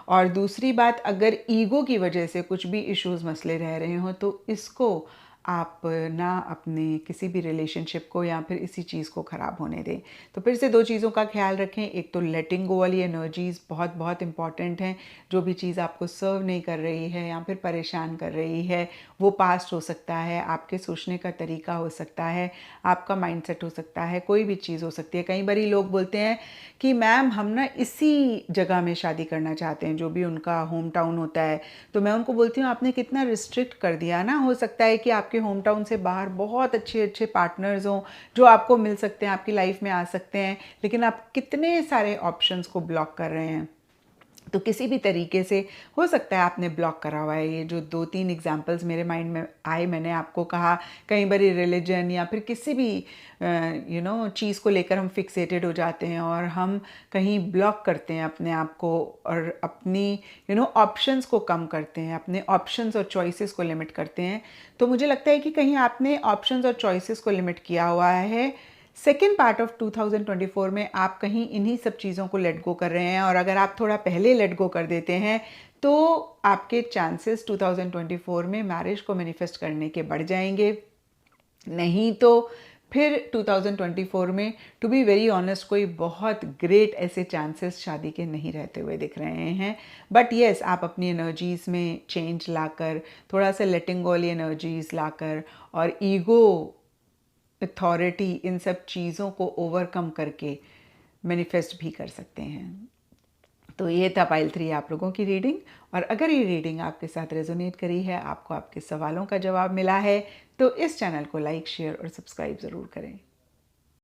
और दूसरी बात, अगर ईगो की वजह से कुछ भी इश्यूज मसले रह रहे हो तो इसको आप ना अपने किसी भी रिलेशनशिप को या फिर इसी चीज़ को ख़राब होने दें। तो फिर से दो चीज़ों का ख्याल रखें, एक तो लेटिंग गो वाली एनर्जीज़ बहुत बहुत इंपॉर्टेंट हैं। जो भी चीज़ आपको सर्व नहीं कर रही है या फिर परेशान कर रही है, वो पास्ट हो सकता है, आपके सोचने का तरीका हो सकता है, आपका माइंडसेट हो सकता है, कोई भी चीज़ हो सकती है। कई बारी लोग बोलते हैं कि मैम हम ना इसी जगह में शादी करना चाहते हैं, जो भी उनका होम टाउन होता है। तो मैं उनको बोलती हूँ आपने कितना रिस्ट्रिक्ट कर दिया ना। हो सकता है कि आपके होम टाउन से बाहर बहुत अच्छे अच्छे पार्टनर्स हों जो आपको मिल सकते हैं, आपकी लाइफ में आ सकते हैं, लेकिन आप कितने सारे ऑप्शंस को ब्लॉक कर रहे हैं। तो किसी भी तरीके से हो सकता है आपने ब्लॉक करा हुआ है। ये जो 2-3 एग्जांपल्स मेरे माइंड में आए, मैंने आपको कहा, कई बार रिलीजन या फिर किसी भी चीज़ को लेकर हम फिक्सेटेड हो जाते हैं और हम कहीं ब्लॉक करते हैं अपने आप को और अपनी ऑप्शंस को कम करते हैं, अपने ऑप्शंस और चॉइसेस को लिमिट करते हैं। तो मुझे लगता है कि कहीं आपने ऑप्शंस और चॉइसेस को लिमिट किया हुआ है। सेकेंड पार्ट ऑफ 2024 में आप कहीं इन्हीं सब चीज़ों को लेट गो कर रहे हैं, और अगर आप थोड़ा पहले लेट गो कर देते हैं तो आपके चांसेस 2024 में मैरिज को मैनिफेस्ट करने के बढ़ जाएंगे। नहीं तो फिर 2024 में टू बी वेरी ऑनेस्ट कोई बहुत ग्रेट ऐसे चांसेस शादी के नहीं रहते हुए दिख रहे हैं। बट येस, आप अपनी एनर्जीज़ में चेंज लाकर, थोड़ा सा लेटिंग गो वाली एनर्जीज़ लाकर और ईगो, अथॉरिटी, इन सब चीज़ों को ओवरकम करके मैनिफेस्ट भी कर सकते हैं। तो ये था पाइल 3 आप लोगों की रीडिंग। और अगर ये रीडिंग आपके साथ रेजोनेट करी है, आपको आपके सवालों का जवाब मिला है, तो इस चैनल को लाइक, शेयर और सब्सक्राइब ज़रूर करें।